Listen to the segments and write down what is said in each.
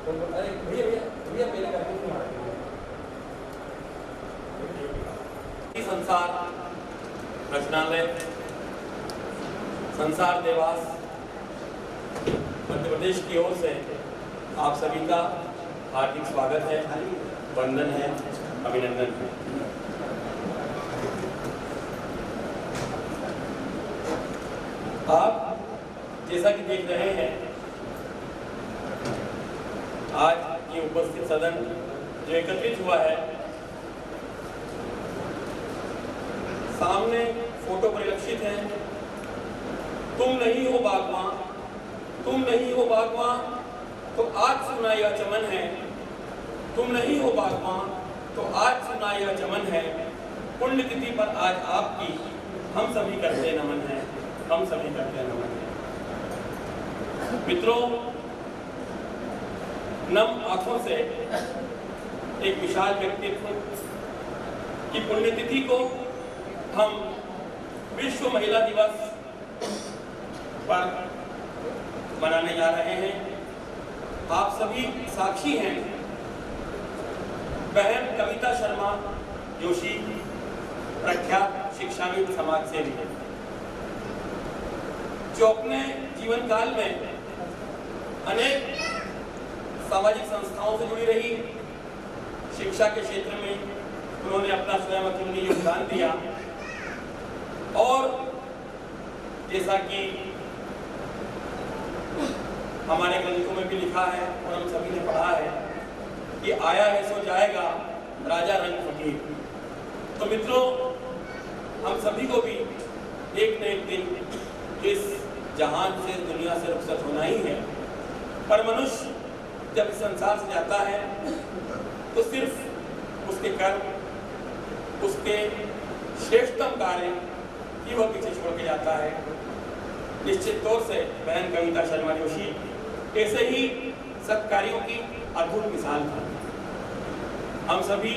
अरे भैया भैया भैया पहले करके संसार रचनालय संसार देवास मध्य प्रदेश की ओर से आप सभी का हार्दिक स्वागत है, वंदन है, अभिनंदन है। आप जैसा कि देख रहे हैं, आज ये उपस्थित सदन जो एकत्रित हुआ है, सामने फोटो परिलक्षित है। तुम नहीं हो बागवां, तुम नहीं हो बागवां तो आज सुना यह चमन है। तुम नहीं हो बागवां तो आज सुना यह चमन है। पुण्यतिथि पर आज आपकी हम सभी करते नमन है, हम सभी करते नमन है। मित्रों, नम आंखों से एक विशाल व्यक्तित्व की पुण्यतिथि को हम विश्व महिला दिवस पर मनाने जा रहे हैं। आप सभी साक्षी हैं। बहन कविता शर्मा जोशी प्रख्यात शिक्षाविद, समाज सेवी है, जो अपने जीवन काल में अनेक सामाजिक संस्थाओं से जुड़ी रही। शिक्षा के क्षेत्र में उन्होंने अपना स्वयं अतुलनीय योगदान दिया और जैसा कि हमारे ग्रंथों में भी लिखा है और हम सभी ने पढ़ा है कि आया है सो जाएगा राजा रंग फकीर। तो मित्रों, हम सभी को भी एक न एक दिन इस जहान से, दुनिया से रुखसत होना ही है। पर मनुष्य जब इस संसार से जाता है तो सिर्फ उसके कर्म, उसके श्रेष्ठतम कार्य ही वह पीछे छोड़ के जाता है। निश्चित तौर से बहन कविता शर्मा जोशी ऐसे ही सत्कार्यों की अद्भुत मिसाल था। हम सभी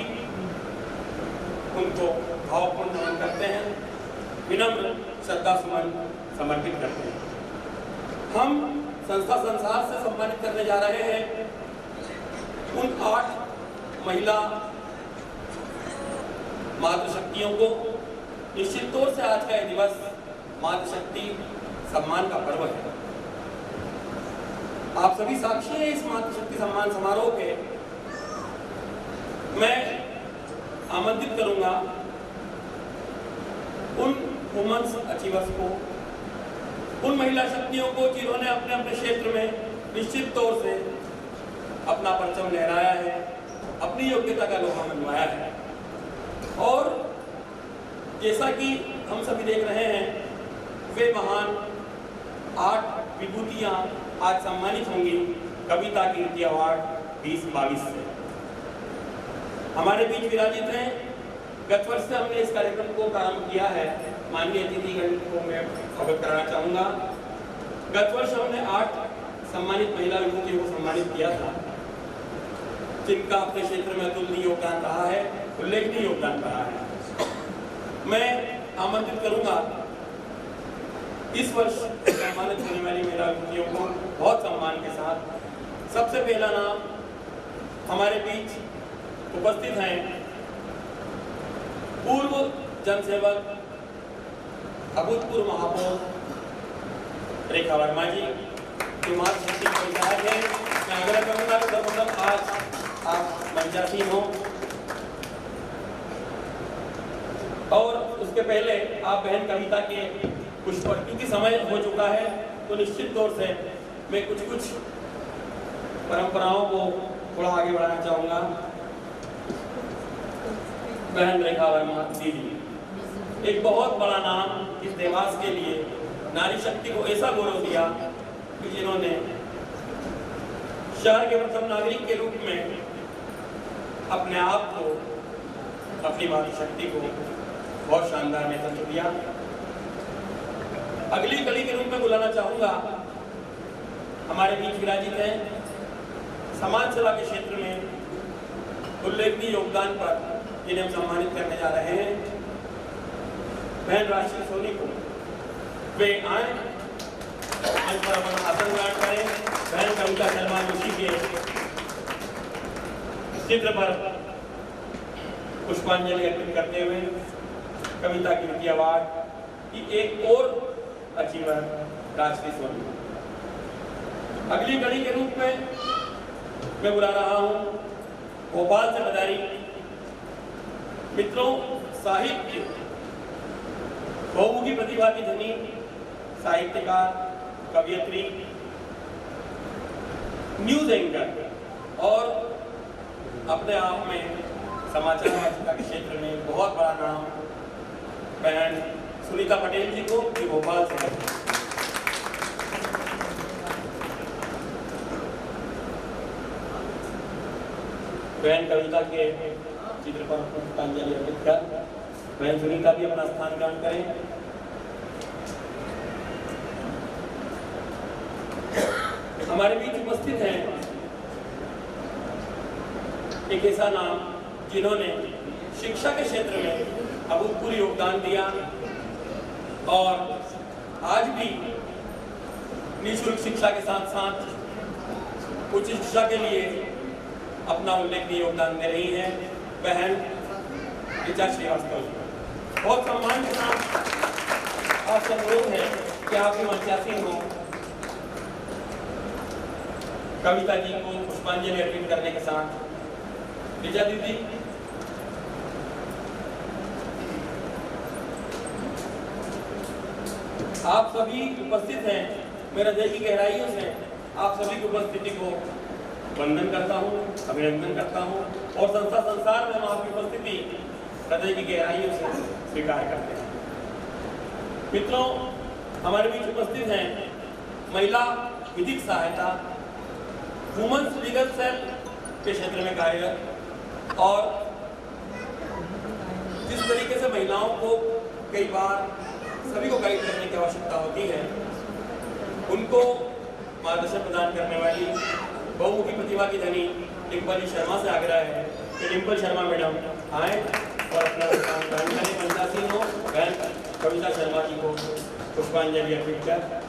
उनको भावपूर्ण नमन करते हैं, विनम्र श्रद्धा सुमन समर्पित करते हैं। हम संस्था संसार से सम्मानित करने जा रहे हैं उन 8 महिला मातृशक्तियों को। निश्चित तौर से आज का यह दिवस मातृशक्ति सम्मान का पर्व है। आप सभी साक्षी हैं इस मातृशक्ति सम्मान समारोह के। मैं आमंत्रित करूंगा उन वुमेन्स अचीवर्स को, उन महिला शक्तियों को जिन्होंने अपने अपने क्षेत्र में निश्चित तौर से अपना परचम लहराया है, अपनी योग्यता का लोहा मनवाया है। और जैसा कि हम सभी देख रहे हैं, वे महान 8 विभूतियां आज सम्मानित होंगी कविता कीर्ति अवार्ड 2022 से। हमारे बीच विराजित हैं। गत वर्ष से हमने इस कार्यक्रम को प्रारंभ किया है। माननीय अतिथिगण को मैं अवगत कराना चाहूँगा। गत वर्ष हमने 8 सम्मानित महिला विभूतियों को सम्मानित किया था, जिनका अपने क्षेत्र में अतुलनीय योगदान रहा है, उल्लेखनीय योगदान रहा है। मैं आमंत्रित करूँगा इस वर्ष सम्मानित होने वाली महिला विभूतियों को बहुत सम्मान के साथ। सबसे पहला नाम हमारे बीच उपस्थित हैं पूर्व जनसेवक, अभूतपूर्व महापौर रेखा वर्मा जी, जो मातृशक्ति के विधायक हैं। मैं आग्रह करूँगा कि सर्वप्रथम आज आप मंचासीन हो और उसके पहले आप बहन कविता के कुछ पर, क्योंकि समय हो चुका है तो निश्चित तौर से मैं कुछ परंपराओं को थोड़ा आगे बढ़ाना चाहूँगा। बहन रेखा वर्मा दीदी एक बहुत बड़ा नाम इस देवास के लिए, नारी शक्ति को ऐसा गौरव दिया कि जिन्होंने शहर के प्रथम नागरिक के रूप में अपने आप को, अपनी मातृशक्ति को बहुत शानदार नेतृत्व दिया। अगली कड़ी के रूप में बुलाना चाहूँगा, हमारे बीच विराजित हैं समाज सेवा के क्षेत्र में उल्लेखनीय योगदान पर जिन्हें हम सम्मानित करने जा रहे हैं, बहन राशि सोनी को। वे आए मंच पर अपना आसन ग्रहण करें। बहन कविता शर्मा जोशी के चित्र पर पुष्पांजलि अर्पित करते हुए कविता कीर्ति अवार्ड की एक और अचीवर राजश्री सोनी। अगली कड़ी के रूप में मैं बुला रहा हूं भोपाल से पधारी मित्रों साहित्य बहुमुखी प्रतिभा की धनी साहित्यकार, कवियत्री, न्यूज एंकर और अपने आप में समाचार वाचिका के क्षेत्र में बहुत बड़ा नाम बहन सुनीता पटेल जी को भोपाल से बहन कविता के चित्र पर पुष्पांजलि अर्पित कर बहन सुनीता भी अपना स्थान ग्रहण करें। हमारे बीच उपस्थित हैं एक ऐसा नाम जिन्होंने शिक्षा के क्षेत्र में अभूतपूर्व योगदान दिया और आज भी निःशुल्क शिक्षा के साथ साथ उच्च शिक्षा के लिए अपना उल्लेखनीय योगदान दे रही हैं बहन ऋचा श्रीवास्तव जी। बहुत सम्मान के साथ आपसे अनुरोध है कि आप भी मंचासीन हो कविता जी को पुष्पांजलि अर्पित करने के साथ। ऋचा दीदी आप सभी उपस्थित हैं, मेरे हृदय की गहराइयों से आप सभी की उपस्थिति को वंदन करता हूँ, अभिनंदन करता हूँ और संसार में हम आपकी उपस्थिति हृदय की गहराइयों से स्वीकार करते हैं। मित्रों हमारे बीच उपस्थित हैं महिला विधिक सहायता वुमेन्स लीगल सेल के क्षेत्र में कार्यरत और जिस तरीके से महिलाओं को कई बार सभी को गाइड करने की आवश्यकता होती है, उनको मार्गदर्शन प्रदान करने वाली बहुमुखी प्रतिभा की धनी डिम्पल शर्मा से आग्रह है कि डिम्पल शर्मा मैडम आए और अपना स्थान ग्रहण करें। मंचासीन हो बहन कविता शर्मा जी को पुष्पांजलि अर्पित कर।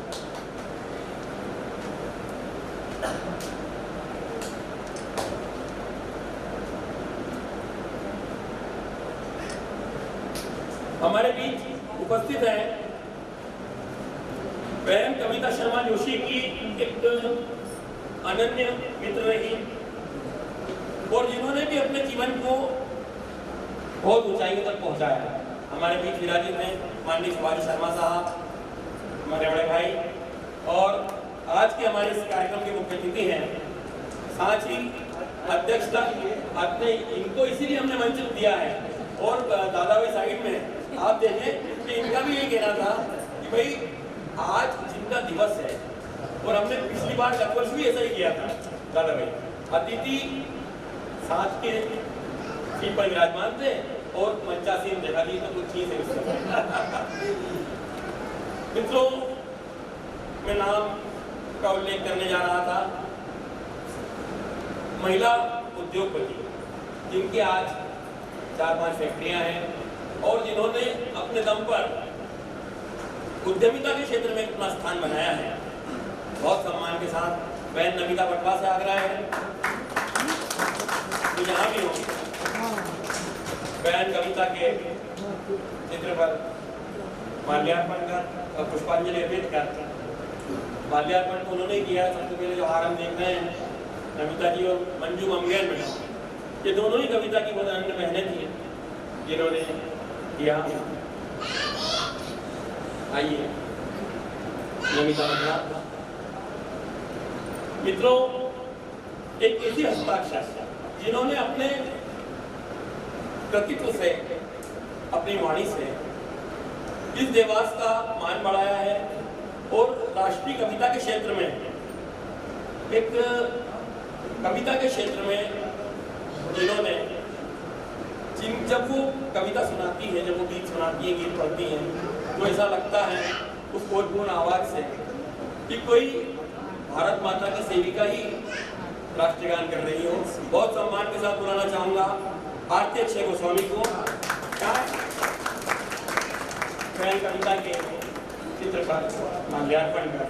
हमारे बीच उपस्थित है बहन कविता शर्मा जोशी की एक अनन्य मित्र रही और जिन्होंने भी अपने जीवन को बहुत ऊंचाइयों तक पहुंचाया। हमारे बीच विराजित हैं माननीय सुभाष शर्मा साहब, हमारे बड़े भाई, और आज के हमारे इस कार्यक्रम के मुख्य अतिथि हैं। साथ ही अध्यक्षता आपने इनको इसीलिए हमने मंच दिया है और दादा भाई साइड में आप देखें कि इनका भी ये कहना था कि भाई आज जिनका दिवस है और हमने पिछली बार गत वर्ष भी ऐसा ही किया था, दादा भाई अतिथि साथ के सीट पर विराजमान थे और मंचासीन देखा दी तो कुछ चीज है। मित्रों मैं नाम का उल्लेख करने जा रहा था महिला उद्योगपति जिनके आज 4-5 फैक्ट्रियां हैं और जिन्होंने अपने दम पर उद्यमिता के क्षेत्र में अपना स्थान बनाया है। बहुत सम्मान के साथ बहन नमिता पटवा से आग्रह है तो यहाँ भी हो बहन कविता के चित्र पर माल्यार्पण कर और पुष्पांजलि अर्पित कर। माल्यार्पण तो उन्होंने किया। सबसे पहले जो हार हम देख रहे हैं नमिता जी और मंजू मंगेर मैडम, ये दोनों ही कविता की बहुत अनन्य मेहनत है जिन्होंने किया। आइए नमिता पटवा। मित्रों एक ऐसी हस्ताक्षर जिन्होंने अपने कृतित्व से अपनी वाणी से इस देवास का मान बढ़ाया है और राष्ट्रीय कविता के क्षेत्र में एक कविता के क्षेत्र में जिन्होंने जब वो कविता सुनाती है, जब वो गीत सुनाती है, गीत पढ़ती हैं, तो ऐसा लगता है उस कोटपूर्ण आवाज से कि कोई भारत माता की सेविका ही राष्ट्रगान कर रही हो। बहुत सम्मान के साथ बुलाना चाहूंगा भारतीय अक्षय गोस्वामी को कविता के चित्र पर माल्यार्पण कर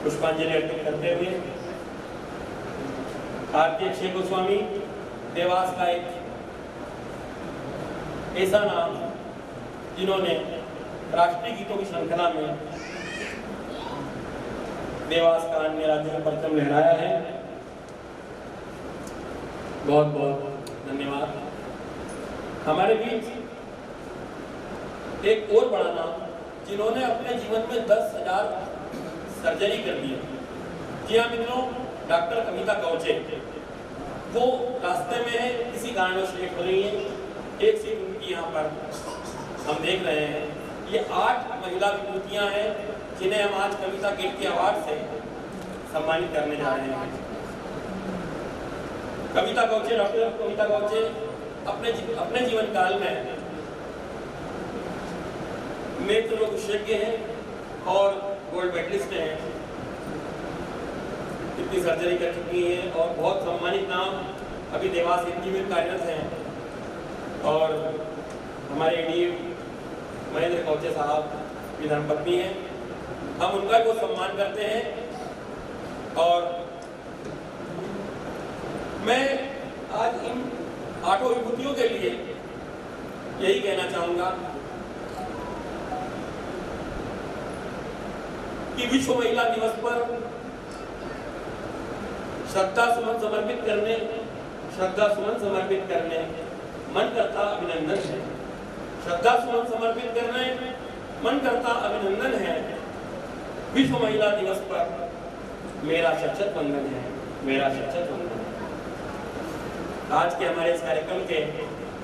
पुष्पांजलि अर्पित करते हुए भारतीय अक्षय गोस्वामी देवास का एक ऐसा नाम जिन्होंने राष्ट्रीय गीतों की श्रृंखला में देवास का अन्य राज्य में परचम लहराया है। बहुत बहुत धन्यवाद। हमारे बीच एक और बड़ा नाम जिन्होंने अपने जीवन में 10,000 सर्जरी कर दी है। जी हाँ मित्रों, डॉक्टर कविता कौचे। वो रास्ते में किसी कारणवश लेट हो रही है। एक सीट उनकी यहाँ पर हम देख रहे हैं। ये 8 महिला विभूतियाँ हैं जिन्हें हम आज कविता कीर्ति अवार्ड से सम्मानित करने जा रहे हैं। कविता कौचे, डॉक्टर कविता कौचे अपने जीवन काल में नेत्र रोग विशेषज्ञ हैं और गोल्ड मेडलिस्ट हैं। कितनी सर्जरी कर चुकी हैं और बहुत सम्मानित नाम अभी देवास हिंदी में कार्यरत हैं। और हमारे एडीएम महेंद्र कौचे साहब की धर्मपत्नी हैं। हम उनका भी बहुत सम्मान करते हैं। और मैं आज इन 8 विभूतियों के लिए यही कहना चाहूंगा कि विश्व महिला दिवस पर श्रद्धा सुमन समर्पित करने मन करता अभिनंदन है। श्रद्धा सुमन समर्पित करने मन करता अभिनंदन है। विश्व महिला दिवस पर मेरा शत वंदन है, मेरा शत वंदन है। आज के हमारे इस कार्यक्रम के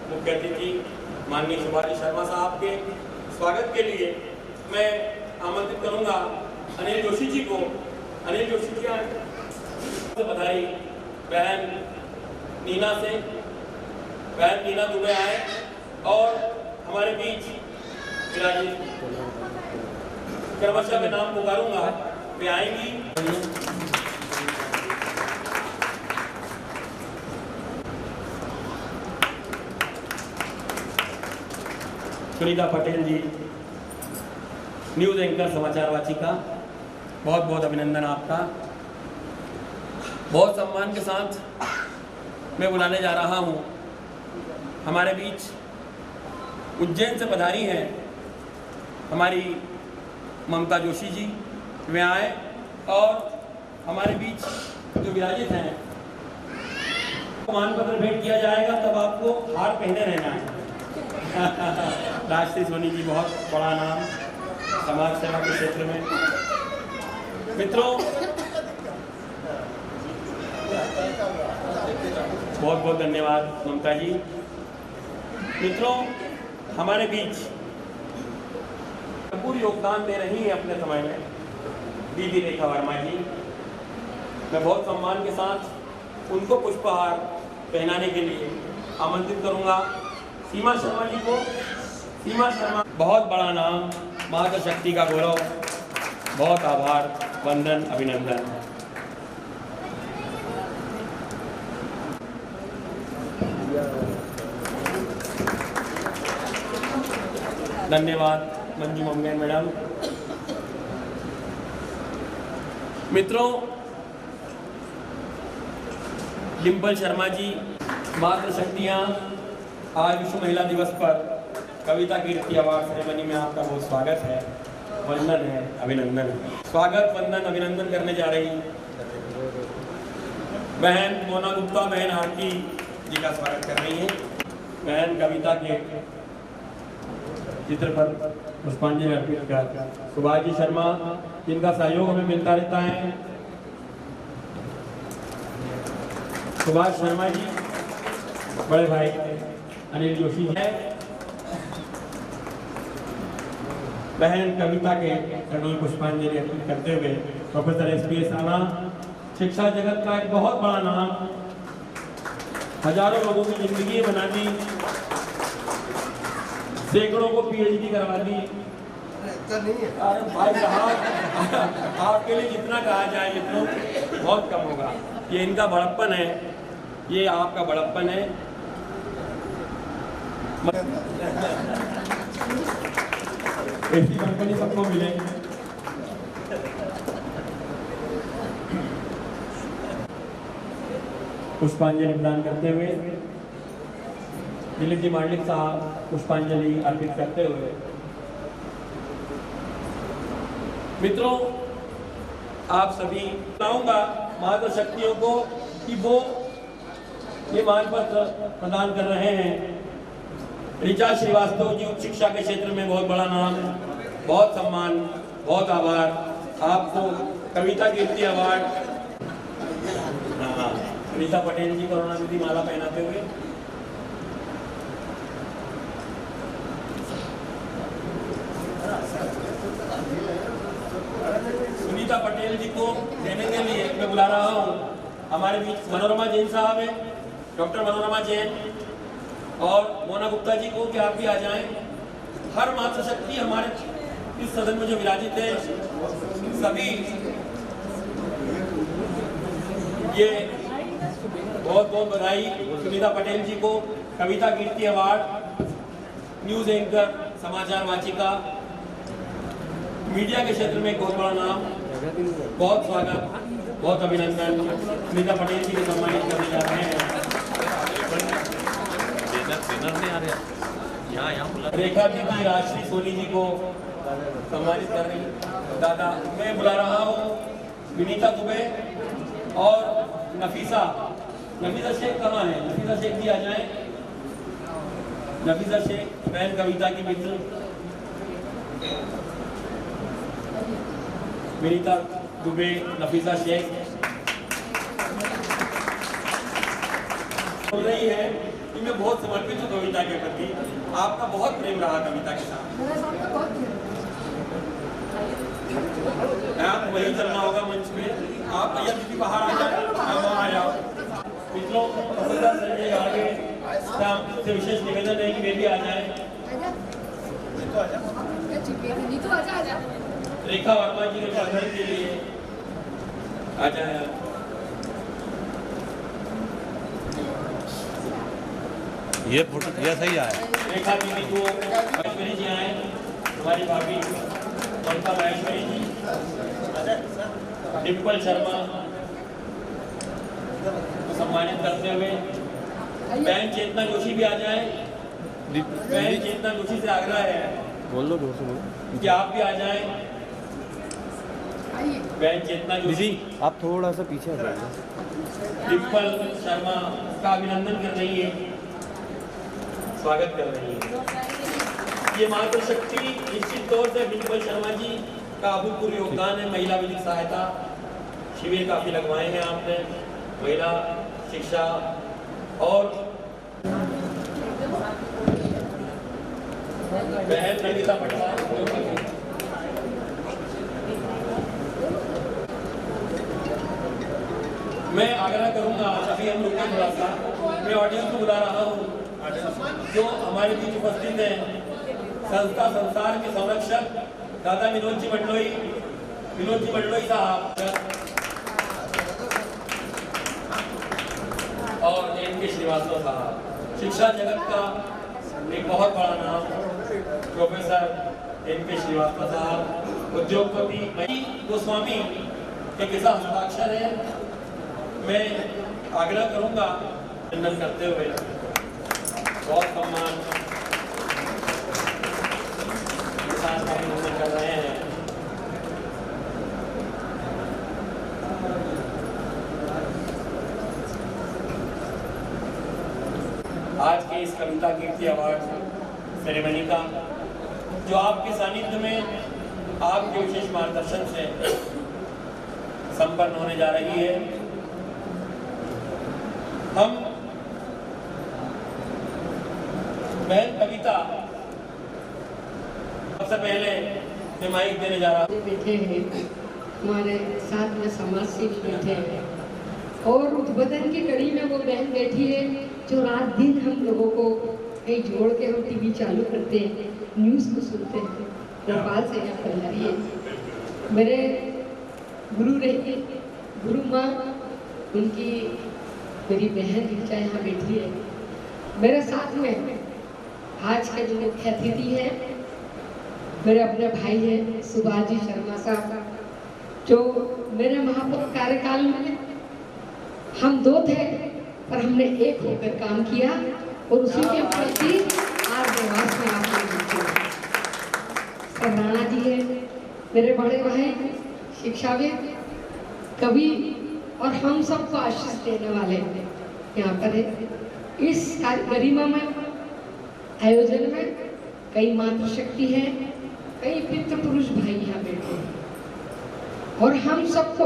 मुख्य अतिथि माननीय सुभाष शर्मा साहब के स्वागत के लिए मैं आमंत्रित करूंगा अनिल जोशी जी को। अनिल जोशी जी से बधाई बहन नीना दुबे आए और हमारे बीच विराजित। क्रमशः मैं नाम पुकारूंगा, वे आएंगी। सुनीता पटेल जी, न्यूज एंकर समाचार वाचिका, बहुत बहुत अभिनंदन आपका। बहुत सम्मान के साथ मैं बुलाने जा रहा हूँ हमारे बीच उज्जैन से पधारी हैं हमारी ममता जोशी जी। वे आए और हमारे बीच जो विराजित हैं प्रमाण पत्र भेंट किया जाएगा, तब आपको हार पहने रहना है। राजश्री सोनी जी, बहुत बड़ा नाम समाज सेवा के क्षेत्र में। मित्रों, बहुत बहुत धन्यवाद ममता जी। मित्रों, हमारे बीच भरपूर योगदान दे रही है अपने समय में दीदी रेखा वर्मा जी। मैं बहुत सम्मान के साथ उनको पुष्पहार पहनाने के लिए आमंत्रित करूंगा सीमा शर्मा जी को। सीमा शर्मा, बहुत बड़ा नाम, माता शक्ति का गौरव। बहुत आभार, वंदन, अभिनंदन। धन्यवाद मंजू ममगैन मैडम। मित्रों, डिम्पल शर्मा जी, मातृ शक्तियाँ, आज विश्व महिला दिवस पर कविता कीर्ति अवार्ड सेरेमनी में आपका बहुत स्वागत है, वंदन है, अभिनंदन है। स्वागत, वंदन, अभिनंदन करने जा रही बहन मोना गुप्ता, बहन आरती जी का स्वागत कर रही है। बहन कविता के चित्र पर पुष्पांजलि अर्पित कर सुभाष जी शर्मा, जिनका सहयोग हमें मिलता रहता है। सुभाष शर्मा जी, बड़े भाई अनिल जोशी है। बहन कविता के चरणों में पुष्पांजलि अर्पित करते हुए प्रोफेसर एसपीएस राणा, शिक्षा जगत का एक बहुत बड़ा नाम, हजारों लोगों की जिंदगी बना दी, सैकड़ों को पीएचडी करवा दी। अरे भाई साहब, आपके लिए जितना कहा जाए मित्रों बहुत कम होगा। ये इनका बड़प्पन है, ये आपका बड़प्पन है। ऐसी कंपनी सबको मिले। पुष्पांजलि प्रदान करते हुए दिलीप जी मांडलिक साहब पुष्पांजलि अर्पित करते हुए। मित्रों, आप सभी बताऊंगा मातृशक्तियों को कि वो ये मानपत्र प्रदान कर रहे हैं। ऋचा श्रीवास्तव जी उच्च शिक्षा के क्षेत्र में बहुत बड़ा नाम, बहुत सम्मान, बहुत आभार। आपको कविता कीर्ति अवार्ड रीता पटेल जी करुणानिधि माला पहनाते हुए सुनीता पटेल जी को देने के लिए मैं बुला रहा हूँ। हमारे बीच मनोरमा जैन साहब है, डॉक्टर मनोरमा जैन, और मोना गुप्ता जी को कि आप भी आ जाएं। हर मातृशक्ति हमारे इस सदन में जो विराजित है सभी ये बहुत बहुत बधाई। सुनीता पटेल जी को कविता कीर्ति अवार्ड, न्यूज एंकर, समाचार वाचिका, मीडिया के क्षेत्र में एक बहुत बड़ा नाम, बहुत स्वागत, बहुत अभिनंदन। सुनीता पटेल जी को सम्मानित करने जा रहे हैं। रेखा दीदी राजश्री सोनी जी को सम्मानित कर रही। दादा मैं बुला रहा हूँ विनीता दुबे और नफीसा शेख कहाँ है? नफीसा शेख जी आ जाएं। नफीसा शेख बहन कविता की मित्र, विनीता दुबे, नफीसा शेख बोल रही है कि मैं बहुत समर्पित हूँ कविता के प्रति। आपका बहुत प्रेम रहा कविता के साथ। आप वही चलना होगा मंच पे। आप भैया दीदी बाहर आ जाए, आ जाओ। मित्रों, संजय आगे से विशेष निवेदन है कि वे भी आ जाए। रेखा वर्मा जी के स्वागत के लिए आ जाए। ये फोटो ये सही आया। रेखा दीदी को महेश्वरी जी आए, हमारी भाभी ममता महेश्वरी जी, डिम्पल शर्मा को सम्मानित करते हुए बहन चेतना जोशी भी आ जाए। बहन चेतना जोशी से आग्रह है, बोल लो जोर से बोलो कि आप भी आ जाएं। बहन चेतना जोशी दीदी आप थोड़ा सा पीछे आ जाइए। डिम्पल शर्मा का अभिनंदन कर रही है, स्वागत कर रही है। ये मातृशक्ति निश्चित तौर से डिम्पल शर्मा जी का अभूतपूर्व योगदान है। महिला विधिक सहायता शिविर काफी लगवाए हैं आपने, महिला शिक्षा और बहन नमिता पटवार। मैं आग्रह करूंगा, अभी हम रुके थोड़ा सा, मैं ऑडियंस को बुला रहा हूँ जो हमारे बीच उपस्थित हैं। संस्था संसार के संरक्षक दादा विनोद जी मंडलोई साहब और एन.के. श्रीवास्तव साहब, शिक्षा जगत का एक बहुत बड़ा नाम प्रोफेसर एन.के. श्रीवास्तव साहब, उद्योगपति मई गोस्वामी के साथ हस्ताक्षर है। मैं आग्रह करूंगा अभिनंदन करते हुए, बहुत सम्मान के साथ अभिनंदन कर रहे हैं। आज के इस कविता कीर्ति अवार्ड सेरेमनी का जो आपके सानिध्य में आपके विशेष मार्गदर्शन से संपन्न होने जा रही है, हम बहन कविता सबसे पहले मैं माइक देने जा रहा हूँ। बैठे हैं हमारे साथ में समाज सेवी बैठे हैं और उद्बोधन की कड़ी में वो बहन बैठी है जो रात दिन हम लोगों को कहीं जोड़ के हम टीवी चालू करते हैं, न्यूज़ को सुनते हैं। भोपाल से यहाँ पर रही है मेरे गुरु रही, गुरु माँ उनकी मेरी बहन ऋचा यहाँ बैठी है। मेरे साथ में आज के जो मुख्य अतिथि है मेरे अपने भाई हैं सुभाष जी शर्मा साहब, जो मेरे महापौर कार्यकाल में हम दो थे पर हमने एक होकर काम किया और उसी के प्रति आज देवास में आपने पहुंचे। सर राणा जी है मेरे बड़े भाई, शिक्षाविद, कवि और हम सबको आशीष देने वाले यहाँ पर है। इस गरिमामय आयोजन में कई मातृशक्ति है, कई पितृ पुरुष भाई यहाँ बैठे हैं और हम सबको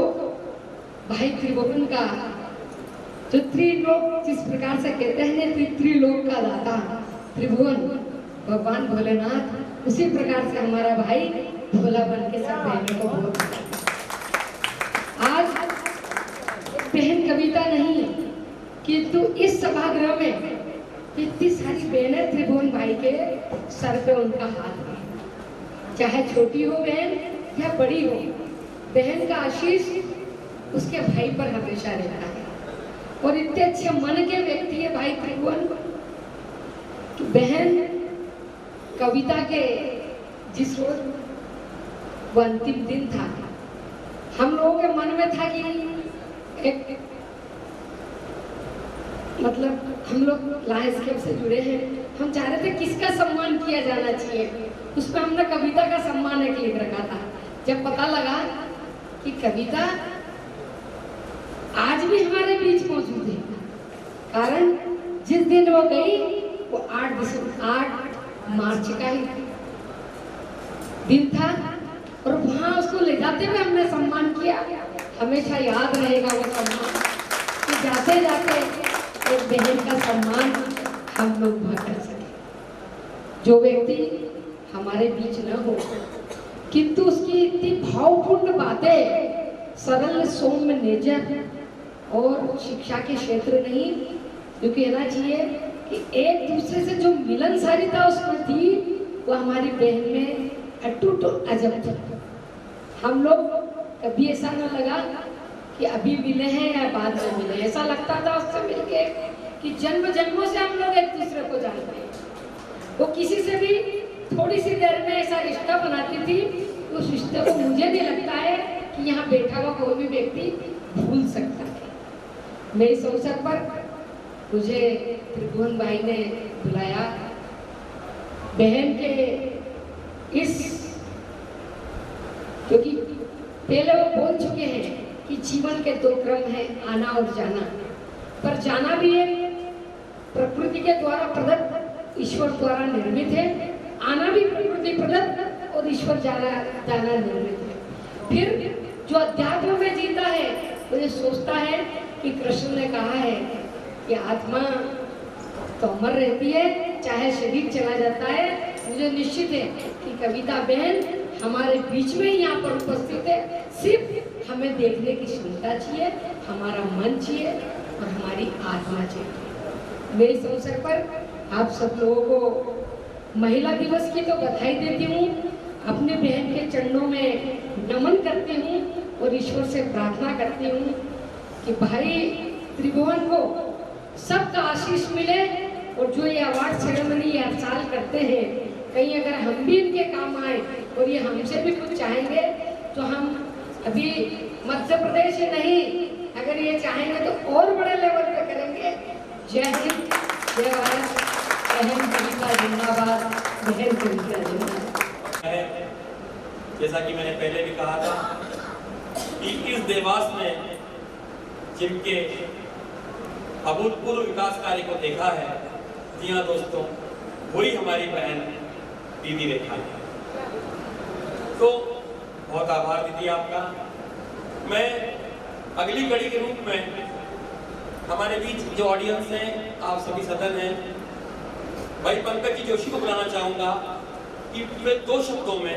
भाई त्रिभुवन का जो त्रिलोक जिस प्रकार से कहते हैं त्रिलोक का दाता त्रिभुवन भगवान भोलेनाथ, उसी प्रकार से हमारा भाई भोला बन के सब बहनों को बोल। आज बहन कविता नहीं किंतु इस सभागृह में इतनी सारी बहनें त्रिभुवन भाई के सर पे उनका हाथ है, चाहे छोटी हो बहन या बड़ी हो, बहन का आशीष उसके भाई पर हमेशा रहता है। और इतने अच्छे मन के व्यक्ति है भाई त्रिभुवन। बहन कविता के जिस रोज वो अंतिम दिन था, हम लोगों के मन में था कि एक मतलब हम लोग लायंस क्लब से जुड़े हैं, हम चाह रहे थे किसका सम्मान किया जाना चाहिए, उसमें हमने कविता का सम्मान एक लिख रखा था। जब पता लगा कि कविता आज भी हमारे बीच मौजूद है, कारण जिस दिन वो गई वो 8 मार्च का ही दिन था और वहां उसको ले जाते हुए हमने सम्मान किया। हमेशा याद रहेगा वो सम्मान कि जाते जाते एक बहन का सम्मान हम लोग कर सके। जो व्यक्ति हमारे बीच न हो किंतु उसकी इतनी भावपूर्ण बातें, सरल सौम्य नेजर और शिक्षा के क्षेत्र नहीं, जो कहना चाहिए कि एक दूसरे से जो मिलनसारिता उसमें थी वो हमारी बहन में अटूट अजब था। हम लोग कभी ऐसा न लगा कि अभी मिले हैं या बाद में मिले, ऐसा लगता था उससे मिलके कि जन्म जन्मों से हम लोग एक दूसरे को जानते हैं। वो किसी से भी थोड़ी सी देर में ऐसा रिश्ता बनाती थी, उस रिश्ते को मुझे नहीं लगता है कि यहाँ बैठा हुआ कोई भी व्यक्ति भूल सकता है। मैं इस अवसर पर मुझे त्रिभुवन भाई ने बुलाया, बहन के इस, क्योंकि पहले वो बोल चुके हैं कि जीवन के 2 क्रम है, आना और जाना, पर जाना भी एक प्रकृति के द्वारा प्रदत्त, ईश्वर द्वारा निर्मित है, आना भी प्रकृति प्रदत्त और ईश्वर जाना निर्मित है। फिर जो अध्यात्म में जीता है वो ये सोचता है कि कृष्ण ने कहा है कि आत्मा तो अमर रहती है, चाहे शरीर चला जाता है। मुझे निश्चित है कि कविता बहन हमारे बीच में यहाँ पर उपस्थित है, सिर्फ हमें देखने की क्षमता चाहिए, हमारा मन चाहिए और हमारी आत्मा चाहिए। मैं इस अवसर पर आप सब लोगों को महिला दिवस की तो बधाई देती हूँ, अपने बहन के चरणों में नमन करती हूँ और ईश्वर से प्रार्थना करती हूँ कि भाई त्रिभुवन को सबका आशीष मिले और जो ये अवार्ड सेरेमनी हर साल करते हैं, कहीं अगर हम भी इनके काम आए और ये हमसे भी कुछ चाहेंगे तो हम अभी मध्य प्रदेश ही नहीं, अगर ये चाहेंगे तो और बड़े लेवल पे करेंगे। जय हिंद, जय भारत, बहन कविता जिंदाबाद, बहन कविता जिंदाबाद। जैसा कि मैंने पहले भी कहा था कि इस देवास में जिनके अभूतपूर्व विकास कार्य को देखा है, जी हाँ दोस्तों, वही हमारी बहन दीदी रेखा है। तो बहुत आभार दीदी आपका। मैं अगली कड़ी के रूप में हमारे बीच जो ऑडियंस हैं, आप सभी सदन हैं, भाई पंकज जी जोशी को बुलाना चाहूंगा कि वे 2 शब्दों में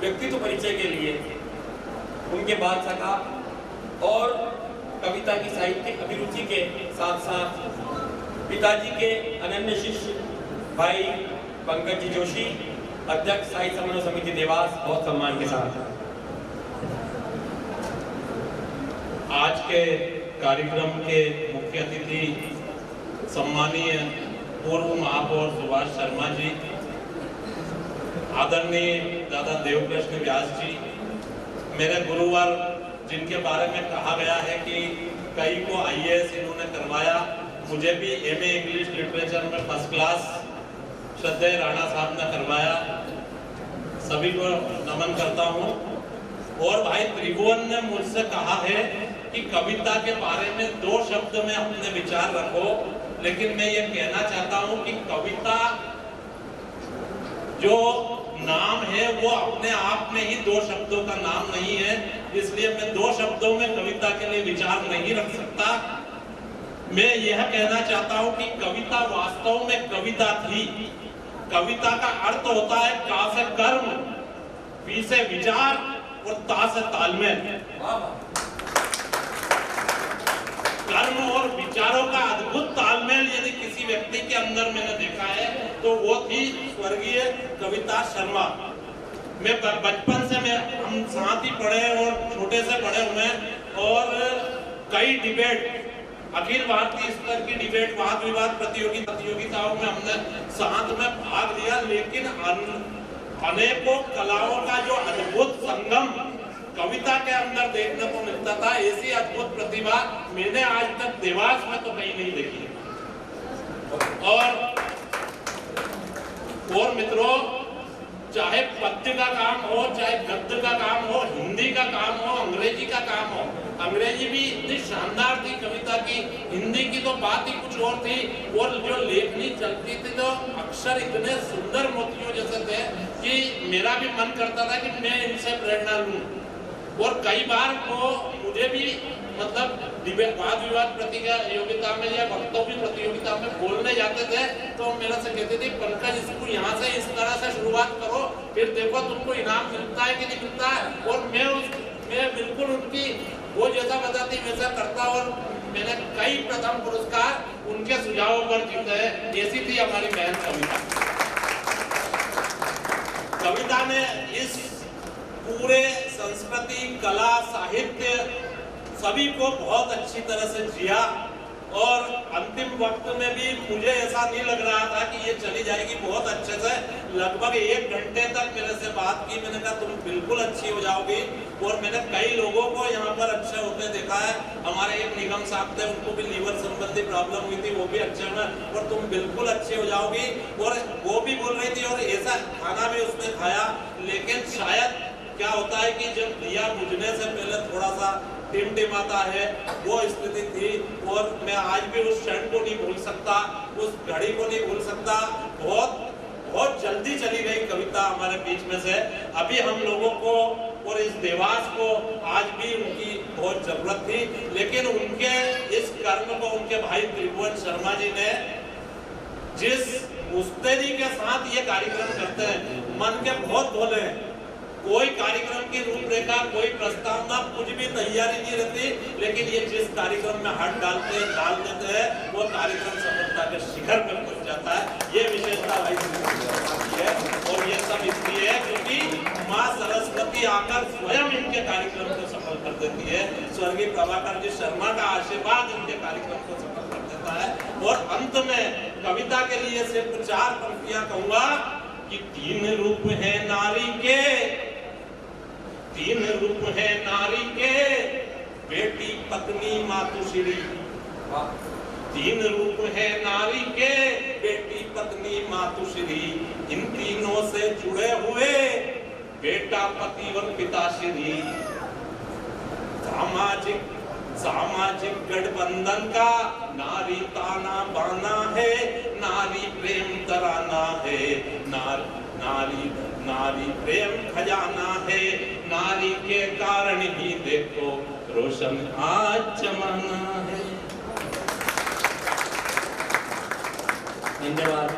व्यक्तित्व परिचय के लिए उनके बाल सखा और कविता की साहित्यिक अभिरुचि के साथ साथ पिताजी के अनन्य शिष्य भाई पंकज जी जोशी, अध्यक्ष साहित्य समन्वय समिति देवास, बहुत सम्मान के साथ। आज के कार्यक्रम के मुख्य अतिथि सम्मानीय पूर्व महापौर सुभाष शर्मा जी, आदरणीय दादा देवकृष्ण व्यास जी, मेरे गुरुवर जिनके बारे में कहा गया है कि कई को IAS इन्होंने करवाया, मुझे भी MA इंग्लिश लिटरेचर में फर्स्ट क्लास श्रद्धेय राणा साहब ने करवाया। सभी को नमन करता हूँ। और भाई त्रिभुवन ने मुझसे कहा है कि कविता के बारे में 2 शब्द में अपने विचार रखो, लेकिन मैं ये कहना चाहता हूँ कि कविता जो नाम है वो अपने आप में ही 2 शब्दों का नाम नहीं है, इसलिए मैं 2 शब्दों में कविता के लिए विचार नहीं रख सकता। मैं यह कहना चाहता हूं कि कविता वास्तव में कविता थी। कविता का अर्थ होता है का से कर्म, पी से विचार और ता से तालमेल। कर्म और विचारों का अद्भुत तालमेल यदि किसी व्यक्ति के अंदर मैंने देखा है तो वो थी स्वर्गीय कविता शर्मा। मैं बचपन से हम साथ ही पढ़े और छोटे से पढ़े हुए और कई डिबेट, अखिल भारतीय स्तर की डिबेट, वाद विवाद प्रतियोगिताओं में हमने साथ में भाग लिया, लेकिन अनेकों कलाओं का जो अद्भुत संगम कविता के अंदर देखने को मिलता था, ऐसी अद्भुत प्रतिभा मैंने आज तक देवास में तो कहीं नहीं देखी। और मित्रों, चाहे पद्य का काम हो, चाहे गद्य का काम हो, हिंदी का काम हो, अंग्रेजी का काम हो, अंग्रेजी भी इतनी शानदार थी कविता की, हिंदी की तो बात ही कुछ और थी। और जो लेखनी चलती थी तो अक्षर इतने सुंदर मोतियों जैसे थे कि मेरा भी मन करता था कि मैं इनसे प्रेरणा लूं। और कई बार वो मुझे भी मतलब वाद विवाद प्रतियोगिता में या वक्तव्य प्रतियोगिता में बोलने जाते थे तो मेरे से कहते थे, पंकज इसको यहाँ से इस तरह से शुरुआत करो, फिर देखो तुमको इनाम मिलता है कि नहीं मिलता है। और मैं बिल्कुल उनकी वो जैसा बताती वैसा करता और मैंने कई प्रथम पुरस्कार उनके सुझावों पर जीते हैं। ऐसी थी हमारी बहन कविता। कविता ने इस पूरे संस्कृति, कला, साहित्य सभी को बहुत अच्छी तरह से जिया। और अंतिम वक्त में भी मुझे ऐसा नहीं लग रहा था कि ये चली जाएगी, बहुत अच्छे से लगभग 1 घंटे तक मेरे से बात की। मैंने कहा तुम बिल्कुल अच्छी हो जाओगी। और मैंने कई लोगों को यहाँ पर अच्छे होते देखा है। हमारे एक निगम साहब थे, उनको भी लीवर संबंधी प्रॉब्लम हुई थी, वो भी अच्छे हुए और तुम बिल्कुल अच्छे हो जाओगी। और वो भी बोल रही थी और ऐसा खाना भी उसने खाया। लेकिन शायद क्या होता है कि जब दिया बुझने से पहले थोड़ा सा टिमटिमाता है, वो स्थिति थी। और मैं आज भी उस क्षण को नहीं भूल सकता, उस घड़ी को नहीं भूल सकता। बहुत जल्दी चली गई कविता हमारे बीच में से। अभी हम लोगों को और इस देवास को आज भी उनकी बहुत जरूरत थी। लेकिन उनके इस कर्म को उनके भाई त्रिभुवन शर्मा जी ने जिस मुस्तैदी के साथ ये कार्यक्रम करते हैं, मन के बहुत भोले हैं। कोई कार्यक्रम की रूपरेखा, कोई प्रस्तावना, कुछ भी तैयारी नहीं रहती, लेकिन ये जिस कार्यक्रम में हाथ डाल देते हैं वो कार्यक्रम सफलता के शिखर पर पहुंच जाता है। ये विशेषता भाई है। और ये सब इसलिए है क्योंकि माँ सरस्वती आकर स्वयं इनके कार्यक्रम को सफल कर देती है। स्वर्गीय प्रभाकर जी शर्मा का आशीर्वाद इनके कार्यक्रम को सफल कर देता है। और अंत में कविता के लिए सिर्फ 4 पंक्तियां कहूंगा कि 3 रूप है नारी के, 3 रूप है नारी के, बेटी, पत्नी, मातुश्री। 3 रूप है नारी के, बेटी, पत्नी, मातुश्री। इन तीनों से जुड़े हुए बेटा, पति और पिताश्री। सामाजिक गठबंधन का नारी ताना बाना है, नारी प्रेम तराना है, नारी प्रेम खजाना है, नारी के कारण ही देखो रोशन आज जमाना है। धन्यवाद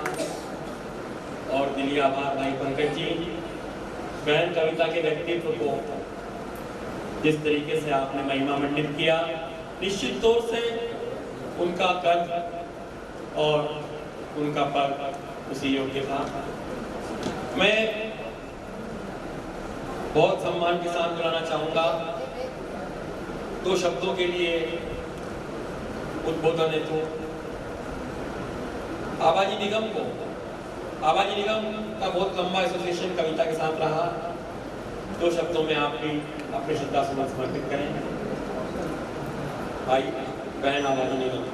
और दिली आभार भाई पंकज जी। बहन कविता के व्यक्तित्व को जिस तरीके से आपने महिमा मंडित किया, निश्चित तौर से उनका कद और उनका पद उसी योग्य था। मैं बहुत सम्मान के साथ बुलाना चाहूंगा 2 शब्दों के लिए उद्बोधन हेतु आबाजी निगम को। आबाजी निगम का बहुत लंबा एसोसिएशन कविता के साथ रहा। दो शब्दों में आप भी अपने श्रद्धा सुमन समर्पित करें। भाई बहन आवाज़ नहीं होती।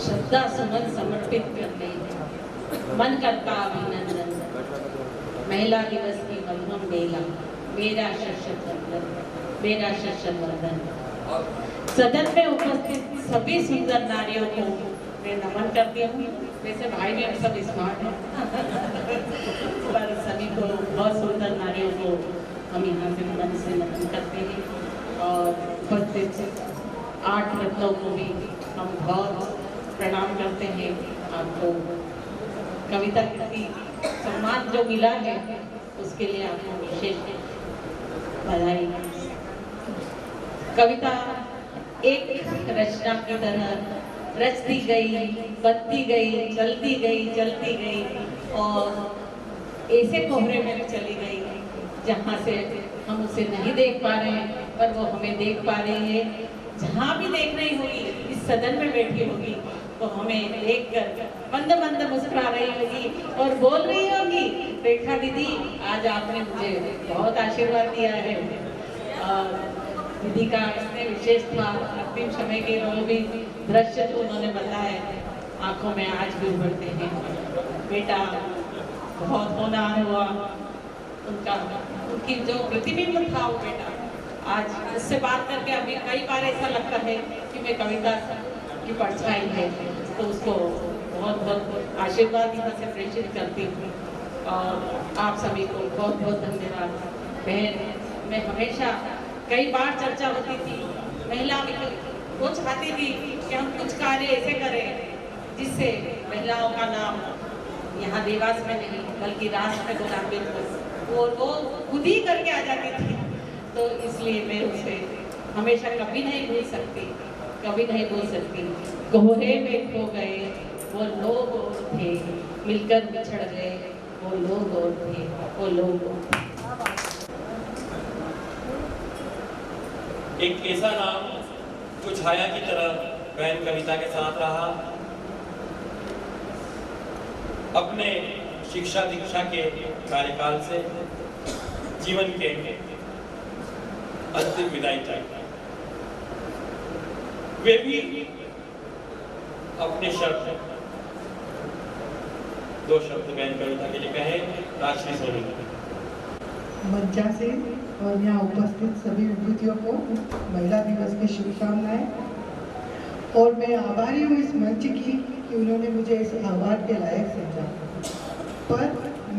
श्रद्धा सुमन समर्पित करने मन करता अभिनंदन। महिला दिवस की मधुरम बेला, मेरा शत वंदन, मेरा शत वंदन। सदन में उपस्थित सभी सुंदर नारियों को मैं नमन करती हूँ। वैसे भाई में हम सब स्मार्ट हैं पर सभी को, बहुत सुंदर नारियों को हम यहाँ से मन से नमन करते हैं और उपस्थित 8 रत्नों को भी हम बहुत प्रणाम करते हैं। आपको कविता की सम्मान जो मिला है उसके लिए आपको विशेष बधाई। कविता एक रचना की तरह रचती गई, बनती गई, चलती गई, चलती गई और ऐसे कोहरे में चली गई जहाँ से हम उसे नहीं देख पा रहे हैं पर वो हमें देख पा रही है। जहाँ भी देख रही होगी, इस सदन में बैठी होगी तो हमें देखकर मंद मंद मुस्कुरा रही होगी और बोल रही होगी, रेखा दीदी आज आपने मुझे बहुत आशीर्वाद दिया है। दीदी का इसने विशेष था, अंतिम समय के वो भी दृश्य जो उन्होंने बताया आंखों में आज भी उभरते हैं। बेटा बहुत होनहार हुआ, उनकी जो प्रतिबिंब था वो बेटा आज उससे बात करके हमें कई बार ऐसा लगता है कि मैं कविता की परछाई है, तो उसको बहुत बहुत आशीर्वाद यहाँ से प्रेषित करती हूँ और आप सभी को बहुत बहुत धन्यवाद। बहन मैं हमेशा कई बार चर्चा होती थी, महिला वो चाहती थी कि हम कुछ कार्य ऐसे करें जिससे महिलाओं का नाम यहाँ देवास में नहीं बल्कि राष्ट्र में गुलाबित हो, और वो खुद ही करके आ जाती थी। तो इसलिए मैं उसे हमेशा कभी नहीं भूल सकती, कभी नहीं भूल सकती। कोहरे में खो गए वो लोग और थे, मिलकर बिछड़ गए वो लोग और थे, वो लोग और थे। एक ऐसा नाम जो छाया की तरह बहन कविता के साथ रहा। अपने शिक्षा दीक्षा के कार्यकाल से जीवन के अंतिम विदाई तक वे भी अपने शब्द, 2 शब्द बहन कविता के लिए कहे। राजश्री सोनी मंचा से और यहाँ उपस्थित सभी विभूतियों को महिला दिवस की शुभकामनाएं। और मैं आभारी हूँ इस मंच की कि उन्होंने मुझे इस अवार्ड के लायक समझा, पर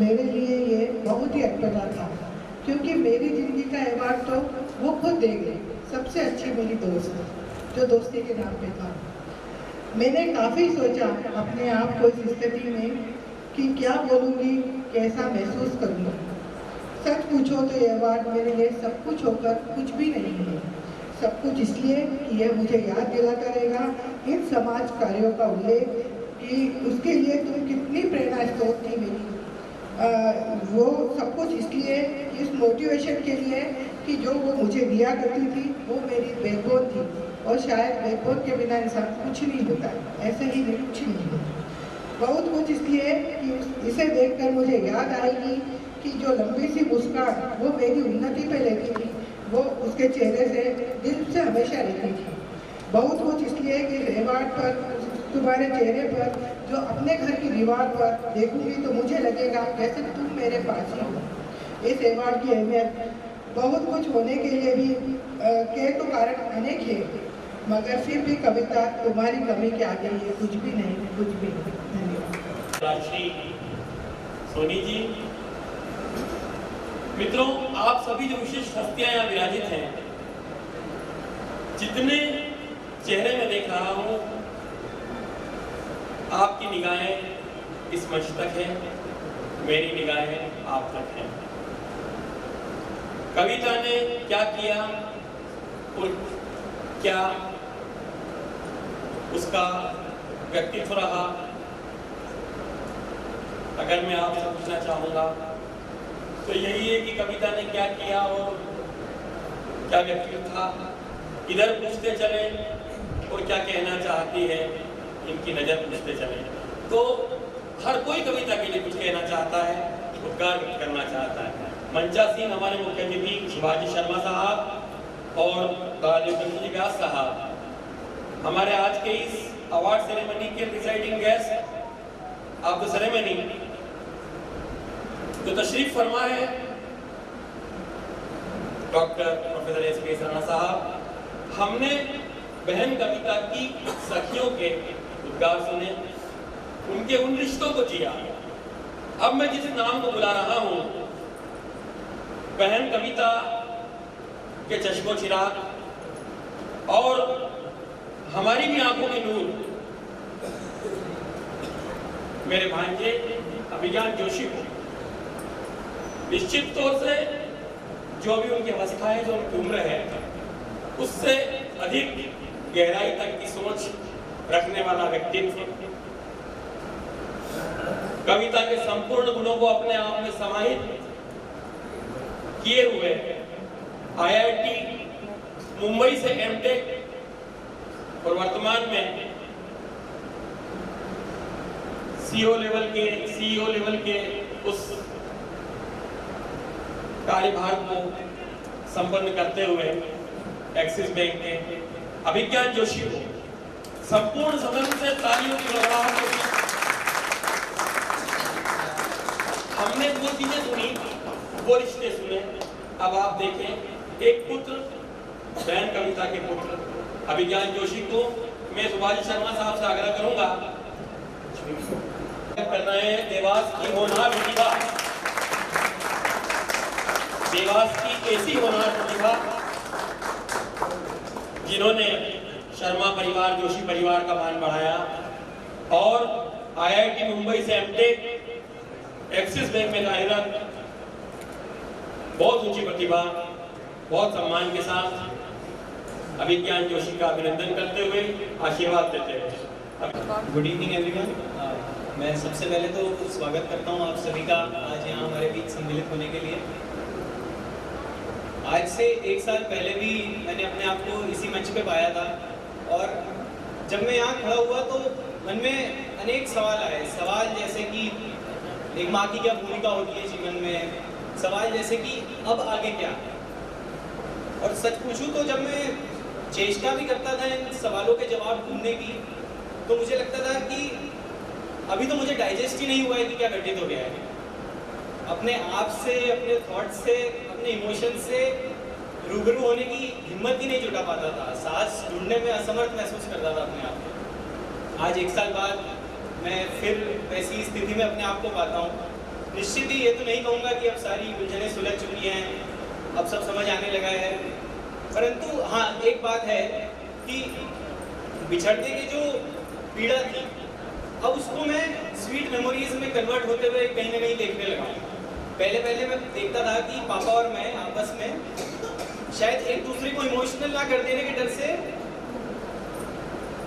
मेरे लिए ये बहुत ही अटपटा था क्योंकि मेरी जिंदगी का अवार्ड तो वो खुद दे गई, सबसे अच्छी मेरी दोस्त जो दोस्ती के नाम पे था। मैंने काफ़ी सोचा अपने आप को इस स्थिति में कि क्या बोलूँगी, कैसा महसूस करूँगी। सच पूछो तो ये अवार्ड मेरे लिए सब कुछ होकर कुछ भी नहीं है। सब कुछ इसलिए कि यह मुझे याद दिलाता रहेगा इन समाज कार्यों का उल्लेख, कि उसके लिए तुम कितनी प्रेरणा स्रोत थी मेरी। वो सब कुछ इसलिए, इस मोटिवेशन के लिए कि जो वो मुझे दिया करती थी वो मेरी बैकबोन थी, और शायद बैकबोन के बिना इंसान कुछ नहीं होता, ऐसे ही कुछ नहीं है। बहुत कुछ इसलिए कि इसे देखकर मुझे याद आएगी कि जो लंबी सी मुस्कान वो मेरी उन्नति पे लेती थी, वो उसके चेहरे से दिल से हमेशा रहती थी। बहुत कुछ इसलिए कि अवार्ड पर, तुम्हारे चेहरे पर जो अपने घर की दीवार पर देखूंगी तो मुझे लगेगा जैसे तुम मेरे पास ही हो। इस अवार्ड की अहमियत बहुत कुछ होने के लिए भी के तो कारण अनेक है, मगर फिर भी कविता तुम्हारी कमी के आगे ये कुछ भी नहीं, कुछ भी नहीं। धन्यवाद। राजश्री सोनी जी, मित्रों, आप सभी जो विशिष्ट हस्तियां यहाँ विराजित हैं, जितने चेहरे में देख रहा हूं, आपकी निगाहें इस मंच तक है, मेरी निगाहें आप तक हैं। कविता ने क्या किया और क्या उसका व्यक्तित्व रहा, अगर मैं आपसे पूछना चाहूँगा तो यही है कि कविता ने क्या किया और क्या व्यक्तित्व था। इधर पूछते चले और क्या कहना चाहती है, इनकी नज़र पूछते चले, तो हर कोई कविता के लिए कुछ कहना चाहता है। उद्गार करना चाहता है। मंचासीन हमारे मुख्य अतिथि शिवाजी शर्मा साहब और दालिचंद्र व्यास साहब, हमारे आज के इस अवार्ड सेरेमनी के presiding guest of the ceremony जो तशरीफ फरमा है डॉक्टर प्रोफेसर एस.के. राणा साहब। हमने बहन कविता की सखियों के उद्गार सुने, उनके उन रिश्तों को जिया। अब मैं जिस नाम को बुला रहा हूं, बहन कविता के चश्मो चिराग और हमारी भी आंखों की नूर मेरे भांजे अभिज्ञान जोशी को निश्चित तौर से जो भी उनकी अवस्था है, जो उनकी उम्र है, उससे अधिक गहराई तक की सोच रखने वाला व्यक्तित्व, कविता के संपूर्ण गुणों को अपने आप में समाहित किए हुए IIT मुंबई से M.Tech और वर्तमान में CEO लेवल के उस कार्यभार को संपन्न करते हुए एक्सिस बैंक के अभिज्ञान जोशी को संपूर्ण सदन से तालियों की गड़गड़ाहट के बीच हमने वो चीजें सुनी, वो रिश्ते सुने। अब आप देखें, एक पुत्र बहन कविता के पुत्र अभिज्ञान जोशी को मैं सुभाष शर्मा साहब से आग्रह करूंगा करना है देवास की होनहार प्रतिभा, देवास की ऐसी होनहार प्रतिभा जिन्होंने शर्मा परिवार, जोशी परिवार का मान बढ़ाया और IIT मुंबई से M.Tech, एक्सिस बैंक में कार्यरत, बहुत ऊंची प्रतिभा, बहुत सम्मान के साथ अभिज्ञान जोशी का अभिनंदन करते हुए आशीर्वाद देते हैं। Good evening everyone. मैं सबसे पहले तो स्वागत करता हूं आप सभी का आज यहाँ हमारे बीच सम्मिलित होने के लिए। आज से 1 साल पहले भी मैंने अपने आप को इसी मंच पे पाया था और जब मैं यहाँ खड़ा हुआ तो मन में अनेक सवाल आए। सवाल जैसे कि एक माँ की क्या भूमिका होती है जीवन में, सवाल जैसे कि अब आगे क्या। और सच पूछूं तो जब मैं चेष्टा भी करता था इन सवालों के जवाब ढूंढने की, तो मुझे लगता था कि अभी तो मुझे डाइजेस्ट ही नहीं हुआ है कि क्या घटित हो गया है। अपने आप से, अपने थॉट से, अपने इमोशन से रूबरू होने की हिम्मत ही नहीं जुटा पाता था, सांस ढूंढने में असमर्थ महसूस करता था अपने आप को। आज 1 साल बाद मैं फिर वैसी स्थिति में अपने आप को पाता हूँ। निश्चित ही ये तो नहीं कहूँगा कि अब सारी उलझनें सुलझ चुकी हैं, अब सब समझ आने लगा है, परंतु हाँ एक बात है कि बिछड़ने की जो पीड़ा थी अब उसको मैं स्वीट मेमोरीज में कन्वर्ट होते हुए कहीं ना कहीं देखने लगा हूँ। पहले मैं देखता था कि पापा और मैं आपस में शायद एक दूसरे को इमोशनल ना कर देने के डर से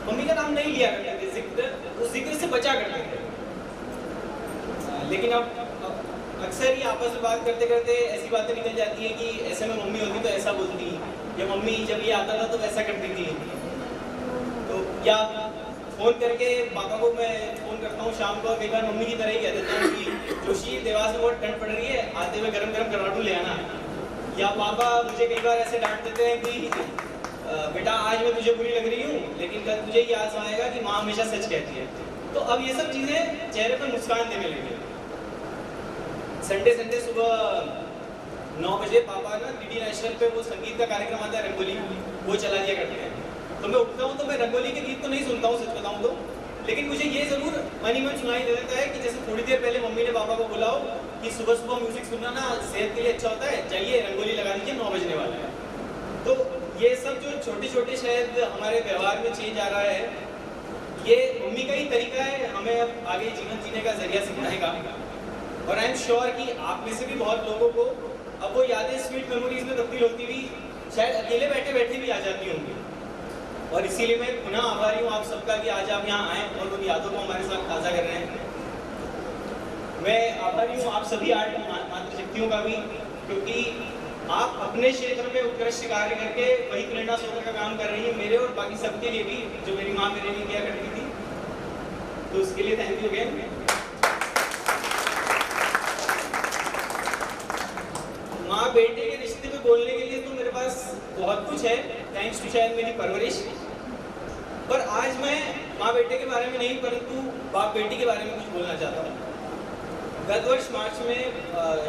मम्मी का नाम नहीं लिया करते थे, उस जिक्र से बचा करते थे। लेकिन अब अक्सर ही आपस में बात करते करते ऐसी बातें निकल जाती है कि ऐसे में मम्मी होती तो ऐसा बोलती, या मम्मी जब ये आता था तो वैसा करती थी। तो या फ़ोन करके पापा को मैं फ़ोन करता हूँ शाम को, कई बार मम्मी की तरह ही कह देता हूँ कि जोशी देवास में बहुत ठंड पड़ रही है, आते हुए गरम गरम कराटू ले आना। या पापा मुझे कई बार ऐसे डांट देते हैं कि बेटा आज मैं तुझे बुरी लग रही हूँ, लेकिन कल तुझे ही याद आएगा कि माँ हमेशा सच कहती है। तो अब ये सब चीज़ें चेहरे पर मुस्कान देने लगी। संडे सुबह 9 बजे पापा ना DD नेशनल पे वो संगीत का कार्यक्रम आता है रंगोली, वो चला दिया करते हैं। तो मैं उठता हूँ तो मैं रंगोली के गीत तो नहीं सुनता हूँ सच बताऊँ तो, लेकिन मुझे ये जरूर मन ही मन सुनाई दे देता है कि जैसे थोड़ी देर पहले मम्मी ने पापा को बोला हो कि सुबह सुबह म्यूजिक सुनना ना सेहत के लिए अच्छा होता है, जाइए रंगोली लगा दीजिए 9 बजने वाला है। तो ये सब जो छोटे छोटे शायद हमारे व्यवहार में चेंज आ रहा है, ये मम्मी का ही तरीका है हमें अब आगे जीवन जीने का जरिया सिखाने का। और आई एम श्योर कि आप में से भी बहुत लोगों को अब वो यादें स्वीट मेमोरीज में तब्दील होती हुई शायद अकेले बैठे बैठे भी आ जाती होंगी। और इसीलिए मैं पुनः आभारी हूँ आप सबका कि आज आप यहाँ आए और उन यादों को हमारे साथ ताज़ा कर रहे हैं। मैं आभारी हूँ आप सभी आर्ट मातृशक्तियों का भी, क्योंकि आप अपने क्षेत्र में उत्कृष्ट कार्य करके वही प्रेरणा स्रोत का काम कर रही है मेरे और बाकी सबके लिए भी, जो मेरी माँ मेरे लिए किया करती थी। तो उसके लिए थैंक यू अगेन। बोलने के लिए तो मेरे पास बहुत कुछ है, थैंक्स टू शायद मेरी परवरिश। पर आज मैं माँ बेटे के बारे में नहीं, परंतु बाप बेटी के बारे में कुछ बोलना चाहता हूँ। गत वर्ष मार्च में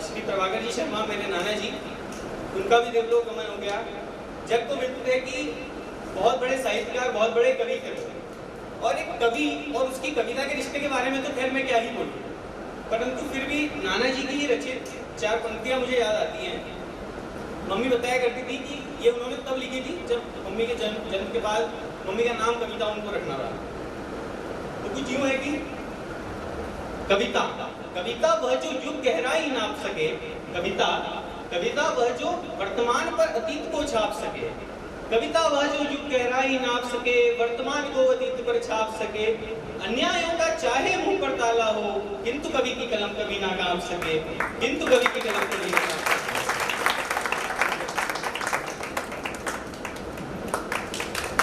श्री प्रभाकर जी शर्मा, मेरे नाना जी, उनका भी देवलोक गमन हो गया। जग को मिलते थे कि बहुत बड़े साहित्यकार, बहुत बड़े कवि थे, और एक कवि और उसकी कविता के रिश्ते के बारे में तो खैर मैं क्या ही बोलूं, परंतु फिर भी नाना जी की रचित 4 पंक्तियां मुझे याद आती हैं। मम्मी बताया करती थी कि ये उन्होंने तब लिखी थी जब मम्मी के जन्म के बाद मम्मी का नाम कविता उनको रखना रहा। तो कुछ यूं है कि कविता कविता वह जो युग गहराई नाप सके, कविता वह जो वर्तमान पर अतीत को छाप सके, कविता वह जो युग गहराई नाप सके, वर्तमान को अतीत पर छाप सके, अन्यायों का चाहे मुंह पर ताला हो, किंतु कवि की कलम कभी ना कांप सके, किंतु कवि की कलम कभी ना कांप सके।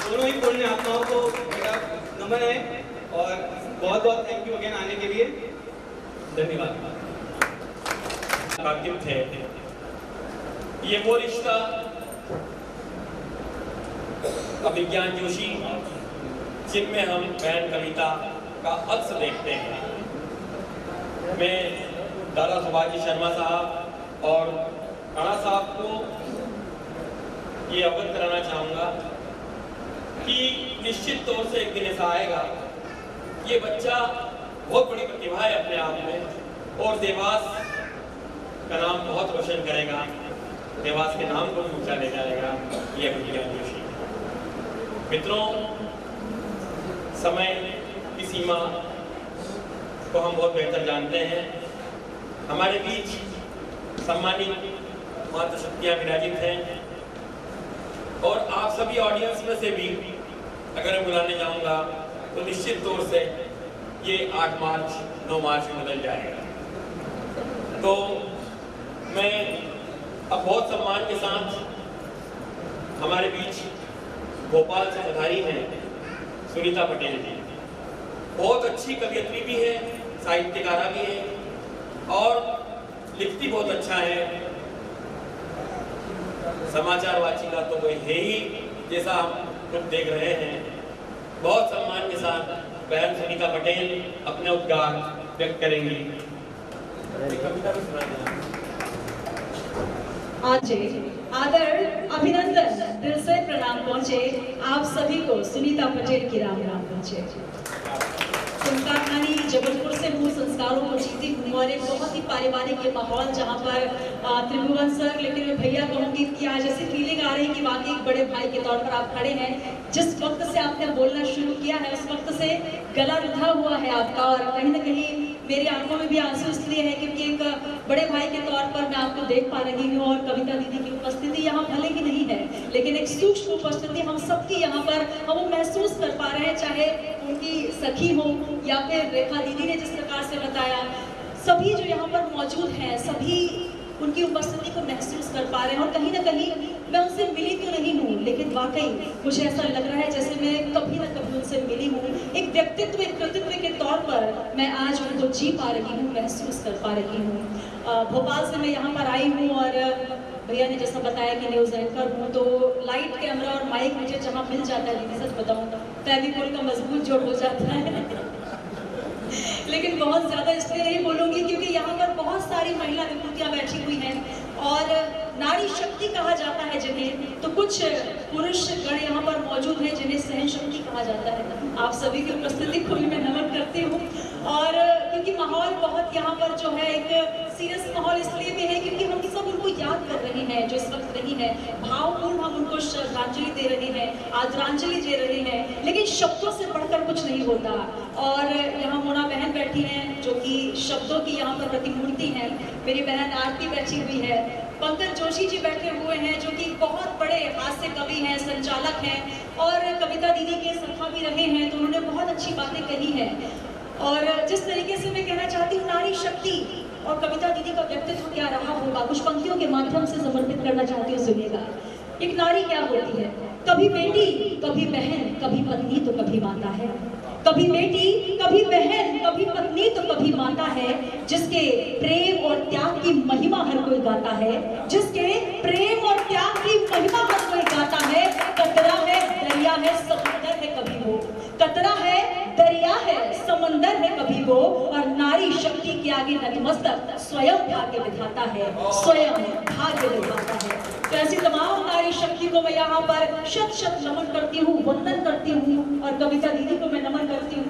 दोनों ही पुण्य आत्माओं को मेरा नमन है और बहुत बहुत थैंक यू अगेन आने के लिए, धन्यवाद। कातिल थे, ये वो रिश्ता अभिज्ञान जोशी जिनमें हम बहन कविता का अक्स देखते हैं। मैं दादा सुभाष जी शर्मा साहब और राणा साहब को ये अवगत कराना चाहूँगा कि निश्चित तौर से एक दिन ऐसा आएगा, ये बच्चा बहुत बड़ी प्रतिभा है अपने आप में और देवास का नाम बहुत रोशन करेगा, देवास के नाम को ऊंचा ले जाएगा ये अभिज्ञान जोशी। मित्रों, समय की सीमा को हम बहुत बेहतर जानते हैं। हमारे बीच सम्मानित मातृशक्तियाँ विराजित हैं और आप सभी ऑडियंस में से भी अगर मैं बुलाने जाऊंगा तो निश्चित तौर से ये 8 मार्च 9 मार्च में बदल जाएगा। तो मैं अब बहुत सम्मान के साथ हमारे बीच भोपाल से पधारी हैं सुनीता पटेल जी। बहुत अच्छी कवियत्री भी है, साहित्यकारा भी है और लिखती बहुत अच्छा है। समाचार वाचिका तो वह है ही जैसा हम खुद देख रहे हैं। बहुत सम्मान के साथ बहन सुनीता पटेल अपने उद्गार व्यक्त करेंगी। कविता भी सुना देना। आज आदर अभिनंदन दिल से प्रणाम पहुंचे आप सभी को सुनीता पटेल की राम राम पहुंचे। संस्कारधानी जबलपुर से हूँ, संस्कारों को जीती हूँ और एक बहुत ही पारिवारिक के माहौल जहाँ पर त्रिभुवन सर, लेकिन मैं भैया कहूँगी कि आज ऐसी फीलिंग आ रही है कि वाकई एक बड़े भाई के तौर पर आप खड़े हैं। जिस वक्त से आपने बोलना शुरू किया है उस वक्त से गला रुधा हुआ है आपका और कहीं ना कहीं मेरी आंखों में भी आंसू इसलिए है क्योंकि एक बड़े भाई के तौर पर मैं आपको देख पा रही हूँ और कविता दीदी की उपस्थिति यहाँ भले ही नहीं है लेकिन एक सूक्ष्म उपस्थिति हम सबकी यहाँ पर हम महसूस कर पा रहे हैं, चाहे उनकी सखी हो या फिर रेखा दीदी ने जिस प्रकार से बताया, सभी जो यहाँ पर मौजूद हैं सभी उनकी उपस्थिति को महसूस कर पा रहे हैं और कहीं ना कहीं मैं उनसे मिली तो नहीं हूँ लेकिन वाकई मुझे ऐसा लग रहा है जैसे मैं कभी ना कभी उनसे मिली हूँ। एक व्यक्तित्व, एक कृतित्व के तौर पर मैं आज उनको जी पा रही हूँ, महसूस कर पा रही हूँ। भोपाल से मैं यहाँ पर आई हूँ और भैया ने जैसा बताया कि न्यूज़ एंकर हूँ तो लाइट, कैमरा और माइक मुझे जहाँ मिल जाता है, दीदी सच बताऊँ फेविकोल का मजबूत जोड़ हो जाता है लेकिन बहुत ज़्यादा इसलिए नहीं बोलूँगी क्योंकि यहाँ पर बहुत सारी महिला विभूतियाँ बैठी हुई हैं और नारी शक्ति कहा जाता है जिन्हें, तो कुछ पुरुष गण यहाँ पर मौजूद हैं जिन्हें सहन शक्ति कहा जाता है। आप सभी की उपस्थिति को मैं नमन करती हूँ और क्योंकि माहौल बहुत यहाँ पर जो है एक सीरियस माहौल इसलिए भी है क्योंकि हम सब उनको याद कर रहे हैं जो इस वक्त नहीं है, भावपूर्ण हम उनको श्रद्धांजलि दे रहे हैं, आदरांजलि दे रहे हैं, लेकिन शब्दों से बढ़कर कुछ नहीं होता। और यहाँ मोना बहन बैठी हैं जो कि शब्दों की यहाँ पर प्रतिमूर्ति हैं, मेरी बहन आरती बैठी हुई है, पंकज जोशी जी बैठे हुए हैं जो कि बहुत बड़े हास्य कवि हैं, संचालक हैं और कविता दीदी के सखा भी रहे हैं तो उन्होंने बहुत अच्छी बातें कही हैं। और जिस तरीके से मैं कहना चाहती हूँ नारी शक्ति और कविता दीदी का व्यक्तित्व क्या रहा होगा कुछ पंक्तियों के माध्यम से समर्पित करना चाहती हूँ, सुनिएगा। एक नारी क्या होती है, कभी बेटी, कभी बहन, कभी पत्नी तो कभी माता है, कभी बेटी, कभी बहन, कभी पत्नी तो कभी माता है, जिसके प्रेम और त्याग की महिमा हर कोई गाता है, जिसके प्रेम और बंदर है कभी वो, और नारी शक्ति के आगे नतमस्तक स्वयं भाग्य विधाता है, स्वयं भाग्य विधाता है। तो ऐसी तमाम नारी शक्ति को मैं यहाँ पर शत शत नमन करती हूँ, वंदन करती हूँ, और कविता दीदी को मैं नमन करती हूँ,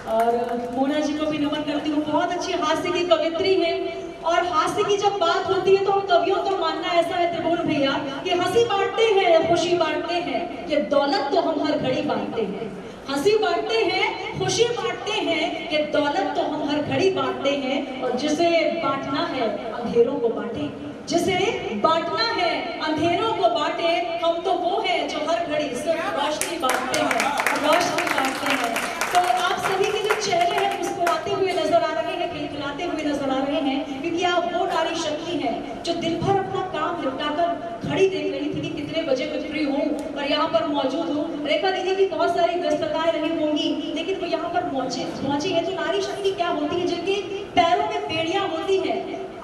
और मोना जी को भी नमन करती हूँ। बहुत अच्छी हास्य की कवित्री है, और हास्य की जब बात होती है तो हम कवियों का मानना ऐसा है त्रिभुवन भैया कि हंसी बांटते हैं, खुशी बांटते हैं, ये दौलत तो हम हर घड़ी बांटते हैं। हंसी बांटते हैं, खुशी बांटते हैं, ये दौलत तो हम हर घड़ी बांटते हैं। और जिसे बांटना है अंधेरों को बांटे, जिसे बांटना है अंधेरों को बांटे। हम तो वो हैं जो हर घड़ी सिर्फ रोशनी बांटते हैं, रोशनी बांटते हैं। तो आप सभी के जो चेहरे हैं मुस्कुराते हुए नजर आ रहे हैं, खिलखिलाते हुए नजर आ रहे हैं, क्योंकि आप वो नारी शक्ति हैं जो दिन भर अपना काम निपटाकर घड़ी देख रही थी कि कितने बजे मैं फ्री हूँ और यहाँ पर मौजूद हूँ। रेखा दीदी की बहुत सारी व्यस्तताएं रही होंगी, लेकिन वो यहाँ पर पहुंची है। तो नारी शक्ति क्या होती है? जिनके पैरों में बेड़ियां होती है,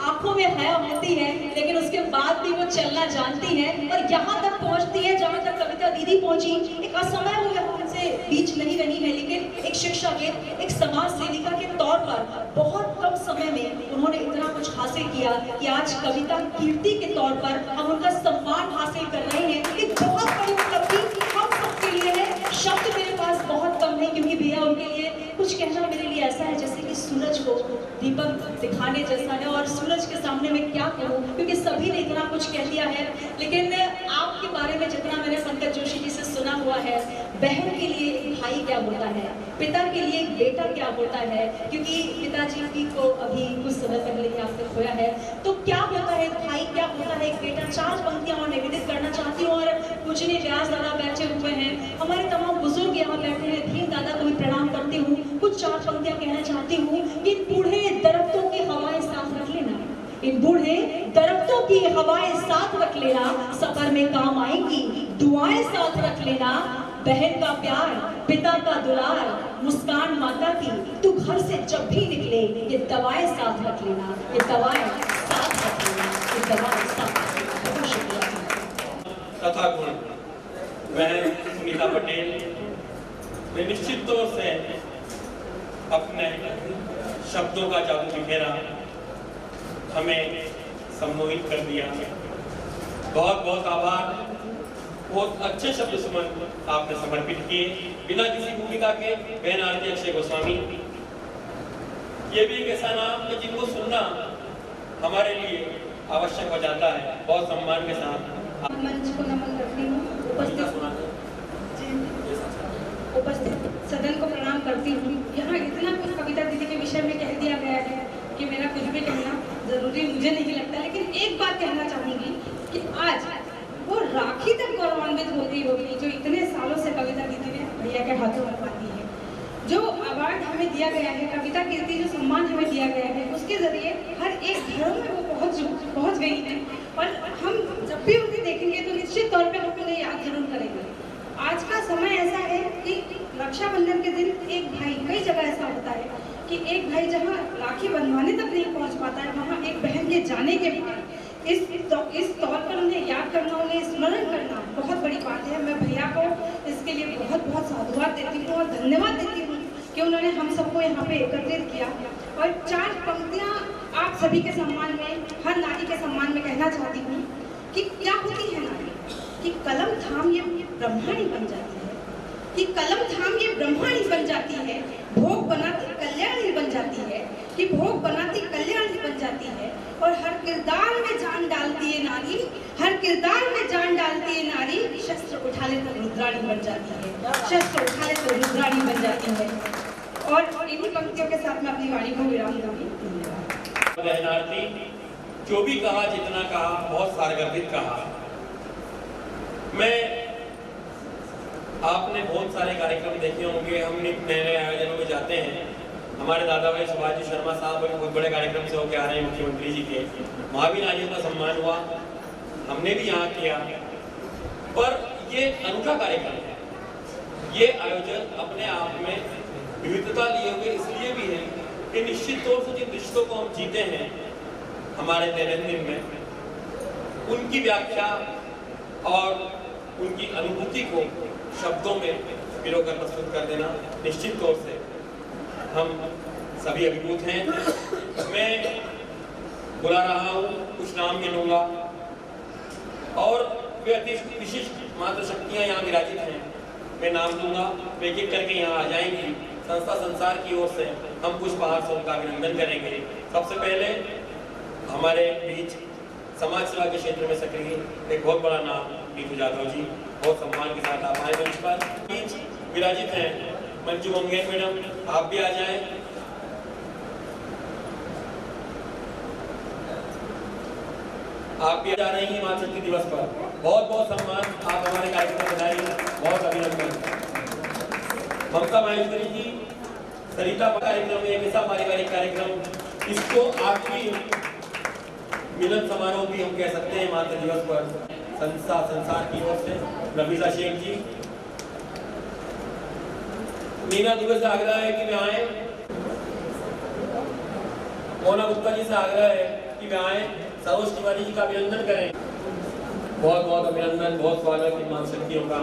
आंखों में हया होती है, लेकिन उसके बाद भी वो चलना जानती है और यहाँ तक पहुँचती है जहाँ तक कविता दीदी पहुँची। एक असमय वो यहाँ उनसे बीच नहीं रही है, लेकिन एक शिक्षक, एक समाज सेविका के तौर पर बहुत कम समय में उन्होंने इतना कुछ हासिल किया कि आज कविता कीर्ति के तौर पर हम उनका सम्मान हासिल कर रहे हैं। एक बहुत बड़ी उपलब्धि हम सबके लिए है। शब्द मेरे पास बहुत कम है, क्योंकि भैया उनके लिए कुछ कहना मेरे लिए ऐसा है जैसे कि सूरज को दीपक दिखाने जैसा है, और सूरज के सामने मैं क्या कहूँ, क्योंकि सभी ने इतना कुछ कह दिया है। लेकिन आपके बारे में जितना मैंने पंकज जोशी जी से सुना हुआ है, बहन के लिए एक भाई क्या होता है, पिता के लिए एक बेटा क्या होता है, क्योंकि पिताजी की को अभी कुछ समय पहले ही आपने खोया है, तो क्या होता है भाई, क्या होता है एक बेटा। 4 पंक्तियां और निवेदित करना चाहती हूँ, और पूजनीय व्यास दादा बैठे हुए हैं, हमारे तमाम बुजुर्ग यहाँ बैठे हैं, धीन दादा को भी प्रणाम करती हूँ। कुछ 4 पंक्तियां कहना चाहती हूँ। इन बूढ़े दरख्तों की हवाएं साथ रख लेना, इन बूढ़े दरख्तों की हवाएं साथ रख लेना, सफर में काम आएंगी दुआएं साथ रख लेना। बहन का प्यार, पिता का दुलार, मुस्कान माता की, तू घर से जब भी निकले ये दवाएं साथ रख लेना, ये दवाएं साथ रख लेना, ये दवाएं साथ रख लेना। बहुत शुक्रिया। तथा गुण बहन सुनीता पटेल ने निश्चित तौर से अपने शब्दों का जादू बिखेरा, हमें सम्मोहित कर दिया। बहुत बहुत आभार। बहुत अच्छे शब्द सुमन आपने समर्पित किए बिना किसी भूमिका के। बहन आरती अक्षय गोस्वामी, ये भी एक ऐसा नाम है जिनको सुनना हमारे लिए आवश्यक हो जाता है। बहुत सम्मान के साथ मंच को नमन करती हूँ, उपस्थित सदन को प्रणाम करती हूँ। यहाँ इतना कुछ कविता दीदी के विषय में कह दिया गया है कि मेरा कुछ भी कहना जरूरी मुझे नहीं लगता, लेकिन एक बात कहना चाहूँगी कि आज वो राखी तक गौरवान्वित हो गई होगी जो इतने सालों से कविता दीदी ने भैया के हाथों में पाती है। जो अवार्ड हमें दिया गया है, कविता कीर्ति जो सम्मान हमें दिया गया है, उसके जरिए हर एक घरों में वो पहुँच गई है, और हम जब भी उन्हें देखेंगे तो निश्चित तौर पर हम उन्हें याद जरूर करेंगे। आज का समय ऐसा है कि रक्षाबंधन के दिन एक भाई, कई जगह ऐसा होता है कि एक भाई जहाँ राखी बंधवाने तक नहीं पहुँच पाता है, वहाँ एक बहन के जाने के बाद इस तौर पर उन्हें याद करना, उन्हें स्मरण करना बहुत बड़ी बात है। मैं भैया को इसके लिए बहुत बहुत साधुवाद देती हूँ और धन्यवाद देती हूँ कि उन्होंने हम सबको यहाँ पे एकत्रित किया। और 4 पंक्तियाँ आप सभी के सम्मान में, हर नारी के सम्मान में कहना चाहती हूँ कि क्या होती है नारी, कि कलम थाम ये ब्रह्माणी बन जाती है, कि कलम थाम ये ब्रह्माणी बन जाती है, भोग बनाती कल्याणी बन जाती है, कि भोग बनाती कल्याणी बन जाती है, और हर किरदार में जान डालती है नारी, हर किरदार में जान डालती है नारी, शस्त्र उठा ले तो रुद्राणी बन जाती है, शस्त्र उठा ले तो रुद्राणी बन जाती है। और इन्हीं पंक्तियों के साथ मैं अपनी वाणी को विराम दूंगी। बहन आरती, जो भी कहा, जितना कहा, बहुत सारगर्भित कहा। मैं आपने बहुत सारे कार्यक्रम देखे होंगे, हम नए नए आयोजनों में जाते हैं। हमारे दादा भाई सुभाष जी शर्मा साहब बहुत बड़े कार्यक्रम से होकर आ रहे हैं, मुख्यमंत्री जी के, वहाँ भी नारियों का सम्मान हुआ, हमने भी यहाँ किया। पर ये अनूठा कार्यक्रम है, ये आयोजन अपने आप में विविधता लिए हुए इसलिए भी है कि निश्चित तौर से जिन रिश्तों को हम जीते हैं हमारे दैनंदिन में, उनकी व्याख्या और उनकी अनुभूति को शब्दों में पिरोकर प्रस्तुत कर देना। निश्चित तौर से हम सभी अभिभूत हैं। मैं बुला रहा हूँ, कुछ नाम गिनूंगा और वे अति विशिष्ट मातृशक्तियाँ यहाँ विराजित हैं। मैं नाम दूंगा, वे एक एक करके यहाँ आ जाएंगी। संस्था संसार की ओर से हम पुष्पहार से उनका अभिनंदन करेंगे। सबसे पहले हमारे बीच समाज सेवा के क्षेत्र में सक्रिय एक बहुत बड़ा नाम नीतू जाधव जी, बहुत सम्मान के साथ आप आए मंच पर। बीच विराजित हैं मंजू मंगेर मैडम, आप भी आ जाएं। आप भी जा रही हैं मातृशक्ति दिवस पर, बहुत बहुत सम्मान, आप हमारे कार्यक्रम में बनाइए, बहुत अभिनंदन। ममता माहेश्वरी जी, सरिता कार्यक्रम एक ऐसा पारिवारिक कार्यक्रम, इसको आखिरी मिलन समारोह भी हम कह सकते हैं मातृ दिवस पर। संस्था संसार की ओर से नफीसा शेख जी, मीना दुबे से आग्रह है कि वे आए, मोना गुप्ता जी से आग्रह है कि वे आए, सरोज तिवारी जी का अभिनंदन करें। बहुत बहुत अभिनंदन, बहुत स्वागत है मातृशक्तियों का,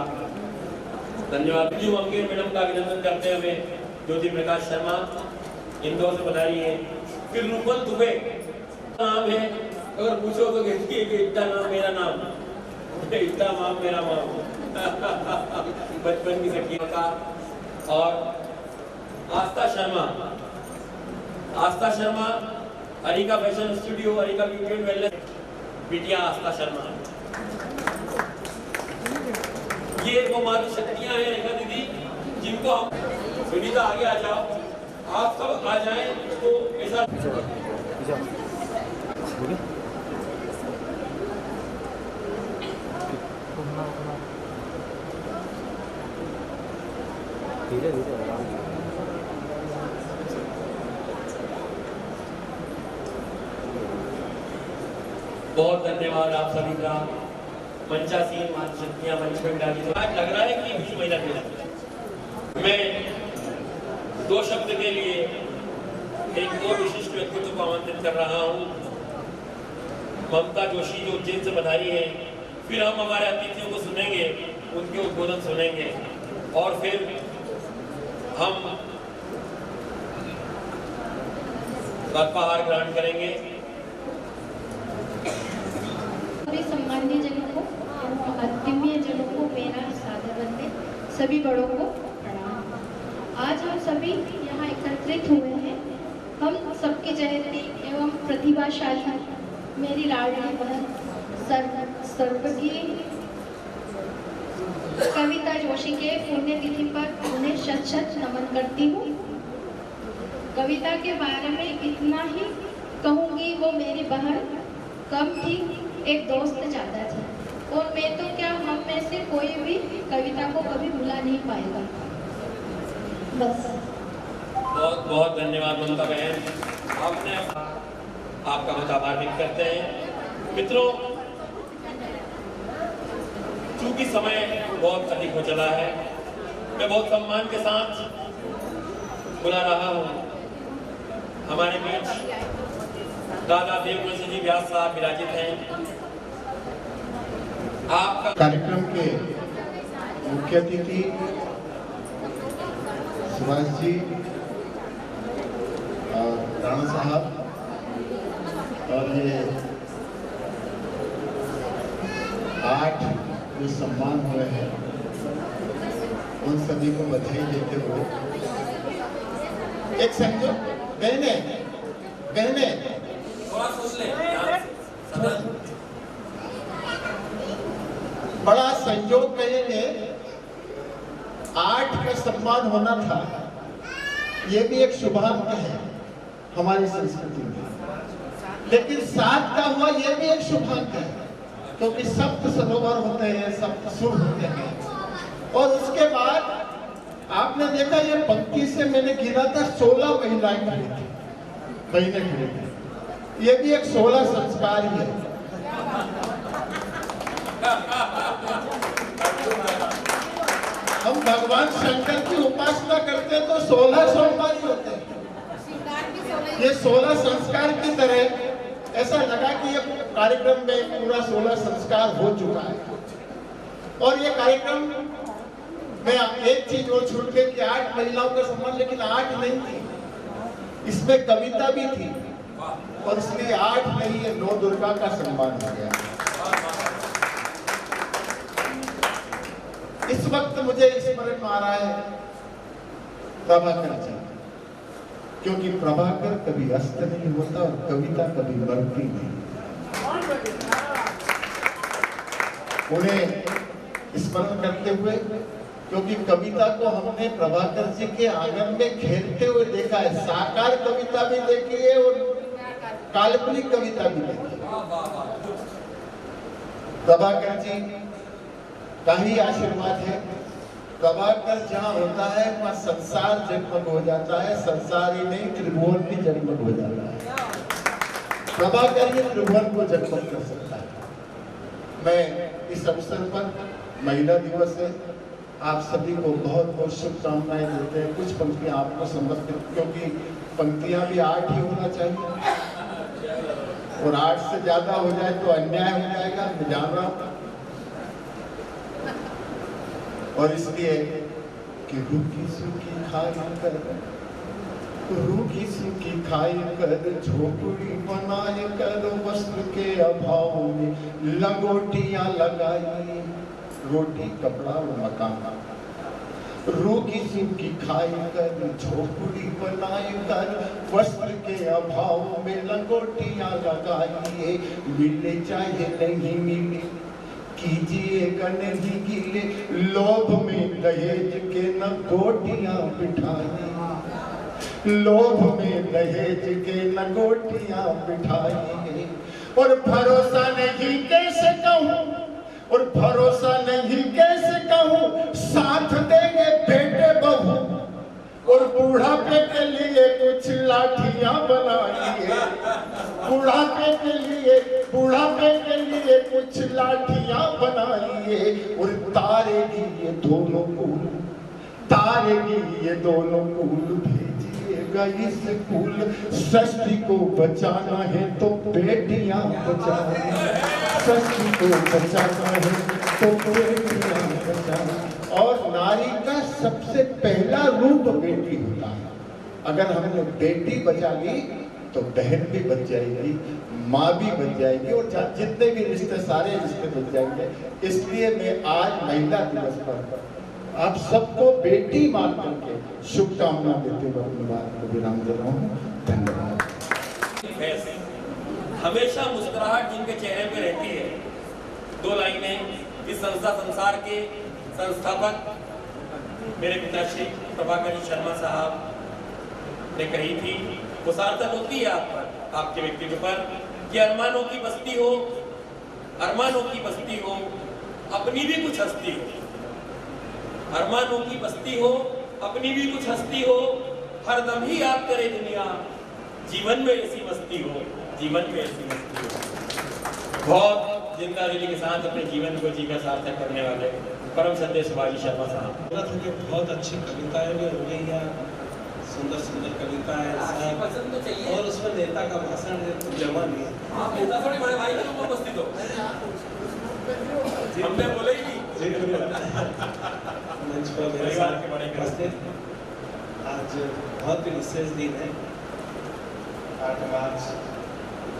धन्यवाद। मंजू मंगेर मैडम का अभिनंदन करते हुए ज्योति प्रकाश शर्मा इंदौर से बधाई है। फिर रूपल दुबे नाम है, अगर पूछो तो कहती है कि इतना नाम मेरा नाम, इतना माम मेरा माम बचपन की सखियों का। और Aastha Sharma, Aastha Sharma Arika fashion studio, Arika beauty and wellness, बिटिया आस्था शर्मा। ये वो मातृशक्तियां हैं रेखा दीदी, जिनको हम, सुनीता आगे आ जाओ, आप सब आ जाएं। तो ऐसा धीरे धीरे आराम से। बहुत धन्यवाद आप सभी का। मंचासीन मातृशक्तियां मंच पर विराजित, आज लग रहा है कि विश्व महिला दिवस। मैं दो शब्द के लिए एक दो विशिष्ट व्यक्तित्व को आमंत्रित कर रहा हूँ। ममता जोशी जो उज्जैन से पधारी है, फिर हम हमारे अतिथियों को सुनेंगे, उनके उद्बोधन सुनेंगे और फिर हम पुष्पहार ग्रहण करेंगे। सम्मान्य जनों को, आदरणीय जनों को मेरा सादर वंदे, सभी बड़ों को प्रणाम। आज हम सभी यहाँ एकत्रित हुए हैं। हम सबकी जयंती एवं प्रतिभाशाली मेरी लाडली बहन स्वर्गीय कविता जोशी के पुण्यतिथि पर उन्हें शत शत नमन करती हूँ। कविता के बारे में इतना ही कहूँगी, वो मेरी बहन कम थी, एक दोस्त ज़्यादा थी, और मैं तो क्या, हम में से कोई भी कविता को कभी भुला नहीं पाएगा। बस। बहुत बहुत धन्यवाद ममता बहन, आपने आपका बहुत आभार व्यक्त करते हैं। मित्रों, चूंकि समय बहुत अधिक हो चला है, मैं बहुत सम्मान के साथ बुला रहा हूँ हमारे बीच दादा देववंशी जी व्यास साहब विराजित हैं। आपका कार्यक्रम के मुख्य अतिथि सुभाष जी और राणा साहब, और ये 8 जो सम्मान हुए हैं उन सभी को बधाई देते हुए, एक संयोग बहने बड़ा संयोग कहेंगे, 8 का सम्मान होना था, ये भी एक शुभांत है हमारी संस्कृति में, लेकिन 7 का हुआ ये भी एक शुभांत है, क्योंकि सप्त सरोवर होते हैं, सप्त शुभ होते हैं। और उसके बाद आपने देखा, ये पंक्ति से मैंने गिना था 16 महिलाएं खड़ी थी, बहनें खड़ी थी, ये भी एक 16 संस्कार ही है। हम भगवान शंकर की उपासना करते हैं तो 16 सोमवार ही होते हैं, ये 16 संस्कार की तरह ऐसा लगा कि ये कार्यक्रम में पूरा 16 संस्कार हो चुका है। और ये कार्यक्रम मैं एक चीज और छूट गई कि 8 महिलाओं का सम्मान, लेकिन 8 नहीं थी, इसमें कविता भी थी और इसलिए 8 नहीं है 9 दुर्गा का सम्मान हो गया। इस वक्त मुझे स्मरण में आ रहा है प्रभाकर जी, क्योंकि प्रभाकर कभी अस्त नहीं होता और कविता कभी मरती नहीं। उन्हें स्मरण करते हुए, क्योंकि कविता को हमने प्रभाकर जी के आंगन में खेलते हुए देखा है, साकार कविता भी देखी है और काल्पनिक कविता भी देखी है। प्रभाकर जी का ही आशीर्वाद है। प्रभाकर जहाँ होता है वहाँ संसार जगमग हो जाता है, संसार ही नहीं त्रिभुवन भी जगमग हो जाता है। प्रभाकर ये त्रिभुवन को जगमग कर सकता है। मैं इस अवसर पर महिला दिवस है, आप सभी को बहुत बहुत शुभकामनाएं देते हैं। कुछ पंक्तियां आपको समर्पित, क्योंकि पंक्तियां भी 8 ही होना चाहिए और 8 से ज्यादा हो जाए तो अन्याय हो जाएगा, मैं जान रहा हूं। और इसलिए कि रूखी सूखी खाई कर, रूखी सूखी खाई कर, झोपड़ी बनाए कर, वस्त्र के अभाव में लंगोटियां लगाई, रोटी कपड़ा और मकान। रूखी सूखी खाई कर, झोपड़ी बनाए कर, वस्त्र के अभाव में लंगोटियां लगाई, मिले चाहे नहीं मिले कीजिएगा नहीं गिले, लोभ में दहेज के न गोटियां बिठाई, लोभ में दहेज के न गोटियां बिठाई। और भरोसा नहीं कैसे कहूँ, और भरोसा नहीं कैसे कहूँ, साथ देंगे बेटे बहू, और बुढ़ापे के लिए कुछ लाठियां बनाइए, बुढ़ापे के लिए कुछ लाठियां बनाइए। और तारेगी ये दोनों कुल, तारेगी ये दोनों कुल, भेजिएगा इस कुल। सृष्टि को बचाना है तो बेटियां बचाएं, सृष्टि को बचाना है तो बेटियां बचाएं। और नारी का सबसे पहला रूप बेटी होता है। अगर हमने बेटी बचा ली तो बहन भी बच जाएगी, माँ भी बच जाएगी, और जितने भी रिश्ते सारे रिश्ते बच जाएंगे। इसलिए मैं आज महिला दिवस पर आप सबको बेटी मान करके शुभकामना देते हुए अपनी बात को विराम दे रहा हूँ। धन्यवाद। हमेशा मुस्कुराहट जिनके चेहरे पे रहती है, 2 लाइनें इस संस्था संसार के संस्थापक मेरे पिताश्री प्रभाकर शर्मा साहब ने कही थी, वो सार्थक होती है आप पर, आपके व्यक्तित्व पर, कि अरमानों की बस्ती हो, अरमानों की बस्ती हो, अपनी भी कुछ हस्ती हो, अरमानों की बस्ती हो, अपनी भी कुछ हस्ती हो, हर दम ही याद करे दुनिया, जीवन में ऐसी मस्ती हो, जीवन में ऐसी मस्ती हो। बहुत जिंदा दिली के साथ अपने जीवन को जीकर सार्थक करने वाले परम श्रद्धेय सुभाष शर्मा साहब। बहुत अच्छी कविताएं भी हो गई हैं, सुंदर सुंदर कविताएं, और उसमें नेता का भाषण जमा नहीं है। नेता थोड़े बड़े भाई लोग उपस्थित हो, हमने बोले ही नहीं। मंच पर मेरे साथ उपस्थित, आज बहुत ही विशेष दिन है, 8 मार्च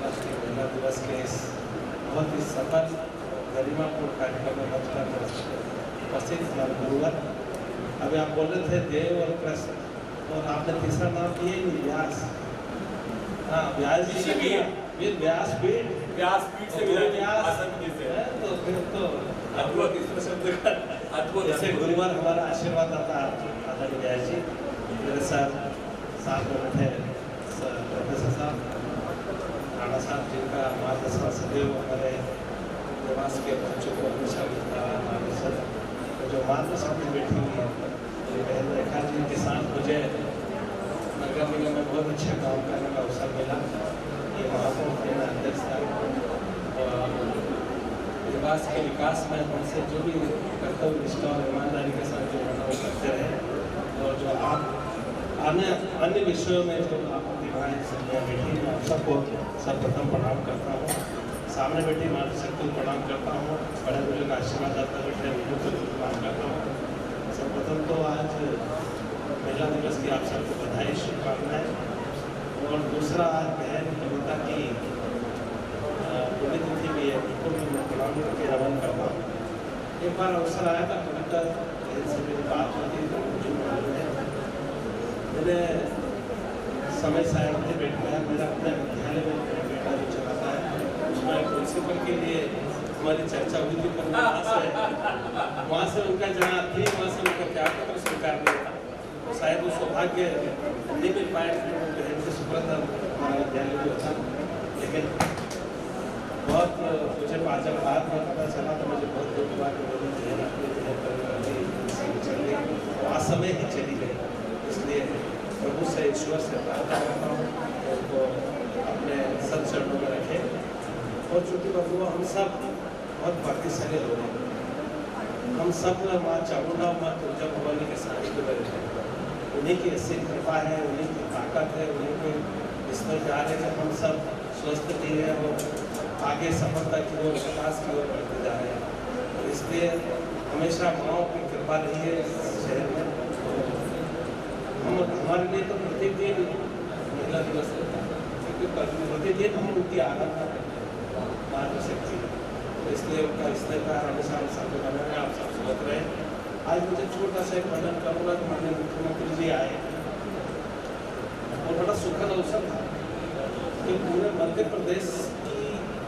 राष्ट्रीय महिला दिवस के इस बहुत ही सफल गरिमापूर्ण कार्यक्रम में मंच पर उपस्थित हमारे गुरुवर। अभी आप बोल रहे थे देव और कृष्ण, और आपने तीसरा नाम दिया ही नहीं, व्यास। हाँ, व्यास जी भी है, व्यासपीठ, व्यासपीठ से व्यास, तो फिर तो अद्भुत इस शब्द का अद्भुत। जैसे गुरुवर हमारा आशीर्वाद आता है आदरणीय व्यास जी, मेरे साथ में बैठे प्रोफेसर साहब राणा साहब, जिनका मार्गदर्शन सदैव हमारे प्रवास के बच्चों को हमेशा मिलता है मार्गदर्शन। जो मार्गदर्शन में बैठी हुई है बहन रेखा जी के साथ मुझे नगर निगम में बहुत अच्छा काम करने का अवसर मिला। ये महापौर में अध्यक्ष था, और विकास के विकास में हमसे जो भी कर्तव्य निष्ठा और ईमानदारी के साथ जो बना वो करते रहे, और जो आप अन्य विषयों में जो आप प्रतिभाएं बैठी, मैं आप सबको सर्वप्रथम प्रणाम करता हूँ। सामने बैठी मातृशक्ति को प्रणाम करता हूँ, बड़े बुजुर्ग का आशीर्वाद आता बैठे उनको प्रणाम करता हूँ। सर्वप्रथम तो आज महिला दिवस की आप सबको बधाई, शुभकामनाएं। और दूसरा आज बहन कविता की पुण्यतिथि भी है, उनको भी मैं प्रणाम करके नमन करता हूँ। एक बार अवसर आया था कविता से मेरी बात होती तो मुझे मालूम है, मैंने समय साइड में बैठ गया। मेरा अपने विद्यालय में मेरा बेटा जो चलाता है उसमें प्रिंसिपल के लिए हमारी चर्चा हुई थी, पर वहाँ से उनका जहाँ थी वहाँ से उनका त्यागपत्र स्वीकार किया था। तो शायद वो सौभाग्य नहीं मिल पाए, बहन के सुप्रत हमारा विद्यालय जो था। लेकिन बहुत मुझे जब बात में पता चला तो मुझे बहुत दुख हुआ कि वो बहन अपने चल गई, वहाँ समय ही चली गई। इसलिए प्रभु से, ईश्वर से प्रार्थना करता हूँ उनको अपने सब चरणों में रखे। और चूँकि बबुआ हम सब बहुत भाग्यशाली लोग हैं, हम सब माँ चामुंडा, माँ दुर्गा भवानी के सानिध्य में रहते हैं। उन्हीं की ऐसी कृपा है, उन्हीं की ताकत है, उन्हीं के इसमें जा रहे हैं। हम सब स्वस्थ भी हैं और आगे सफलता की ओर, विकास की ओर बढ़ते जा रहे हैं। तो इसलिए हमेशा माँओं की कृपा रही है इस शहर में। हम हमारे लिए तो प्रतिदिन महिला दिवस होता है, क्योंकि प्रतिदिन हम उनकी आराधना मान सकती है। तो इसलिए उनका स्नेह का हमेशा हम सब बना है, आप सब समझ रहे हैं। आज मुझे छोटा सा एक वर्णन करूँगा कि माननीय मुख्यमंत्री जी आए और बड़ा सुखद अवसर था कि पूरे मध्य प्रदेश की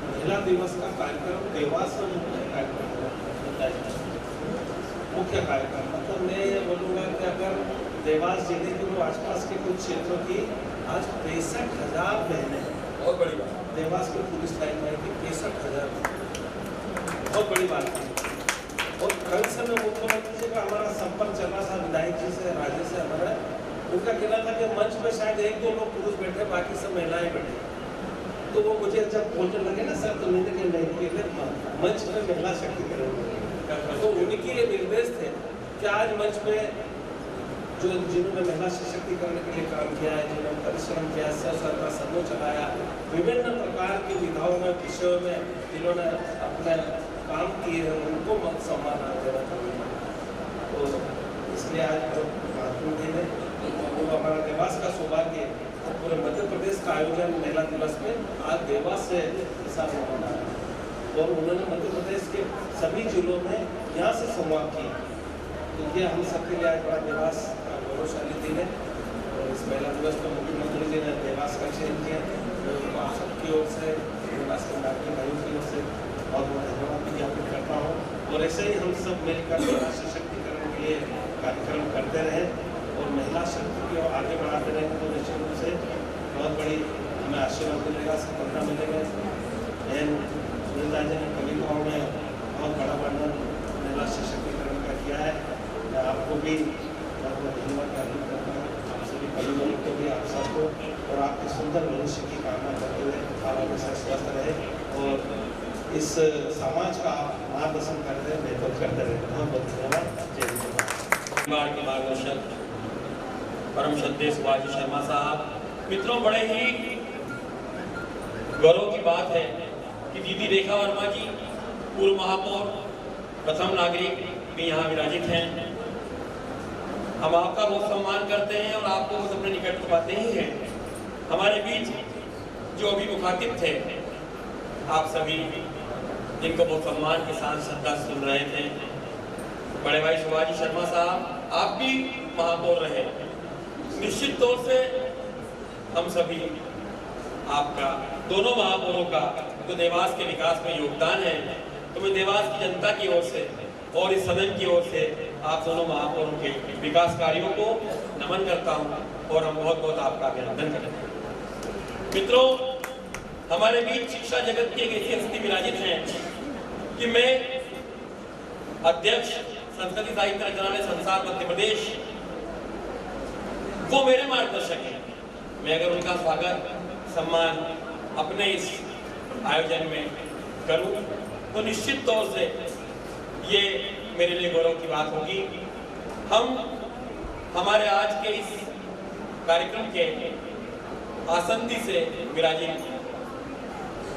महिला दिवस का कार्यक्रम देवास में मुख्य कार्यक्रम मुख्य कार्यक्रम। मतलब मैं ये बोलूँगा कि अगर देवास जिले के आसपास के कुछ क्षेत्रों की आज 65,000 बहनें, बहुत बड़ी बात, देवास में पुलिस लाइन में आई थी 65,000, बहुत बड़ी बात थी। और कल समय मुख्यमंत्री जी का हमारा संपर्क चल रहा था, विधायक जी से, राज्य से हमारा, उनका कहना था कि मंच में शायद 1-2 लोग पुरुष बैठे, बाकी सब महिलाएं बैठे। तो वो मुझे जब बोलने लगे ना सर, तो मैंने कहा नहीं केवल मंच में महिला शक्ति करेंगे। तो उनके ये निर्देश थे कि आज मंच में जो जिन्होंने महिला सशक्तिकरण के लिए काम किया है, जिन्होंने परिश्रम किया, सर का समूह चलाया, विभिन्न प्रकार की विधाओं में, विषयों में जिन्होंने अपने काम किए हैं, उनको सम्मान देना चाहिए। तो इसलिए आज महत्वपूर्ण दिन है। वो हमारा देवास का सौभाग्य है, पूरे मध्य प्रदेश का आयोजन महिला दिवस में आज देवास से हिसाब में होना है। और उन्होंने मध्य प्रदेश के सभी जिलों में यहाँ से संवाद किया। तो ये हम सबके लिए आज बड़ा देवास का गौरवशाली दिन है। और इस महिला दिवस पर मुख्यमंत्री जी ने देवास का चयन किया। तो आप सबकी ओर से, देवास के नागरिक भाइयों की ओर से बहुत बहुत धन्यवाद भी ज्ञापित करता हूँ। और ऐसे ही हम सब मिलकर महिला सशक्तिकरण के लिए कार्यक्रम करते रहें और महिला शक्ति को आगे बढ़ाते रहेंगे तो निश्चित रूप से बहुत बड़ी हमें आशीर्वाद मिलेगा, सफलता मिलेगा। एन सुनीता जी ने कविताओं में बहुत बड़ा वर्णन महिला सशक्तिकरण का किया है। मैं आपको भी बहुत बहुत धन्यवाद ज्ञापित करता हूँ, आप सभी कवियों को भी, आप सबको, और आपके सुंदर भविष्य की कामना करते हुए आप हमेशा स्वस्थ रहे और इस समाज का मार्गदर्शन करते रहे, नेतृत्व करते रहे। बहुत बहुत धन्यवाद। जय हिंद। के मार्गदर्शक परम श्रद्धेय शिवाजी शर्मा साहब। मित्रों, बड़े ही गौरव की बात है कि दीदी रेखा वर्मा जी, पूर्व महापौर, प्रथम नागरिक भी यहाँ विराजित हैं। हम आपका बहुत सम्मान करते हैं और आपको बहुत अपने निकट पाते ही हैं। हमारे बीच जो अभी मुखातिब थे, आप सभी जिनको बहुत सम्मान के साथ श्रद्धा सुन रहे थे, बड़े भाई शिवाजी शर्मा साहब, आप भी महापौर रहे। निश्चित तौर से हम सभी आपका, दोनों महापौरों का जो देवास के विकास में योगदान है, तो मैं देवास की जनता की ओर से और इस सदन की ओर से आप दोनों महापौरों के विकास कार्यों को नमन करता हूं और हम बहुत बहुत आपका अभिनंदन करते हैं। मित्रों, हमारे बीच शिक्षा जगत की एक ऐसी हस्ती विराजित है कि मैं अध्यक्ष संस्कृति साहित्य रचनालय संसार मध्य प्रदेश, वो मेरे मार्गदर्शक हैं। मैं अगर उनका स्वागत सम्मान अपने इस आयोजन में करूं तो निश्चित तौर से ये मेरे लिए गौरव की बात होगी। हम हमारे आज के इस कार्यक्रम के आसंदी से विराजित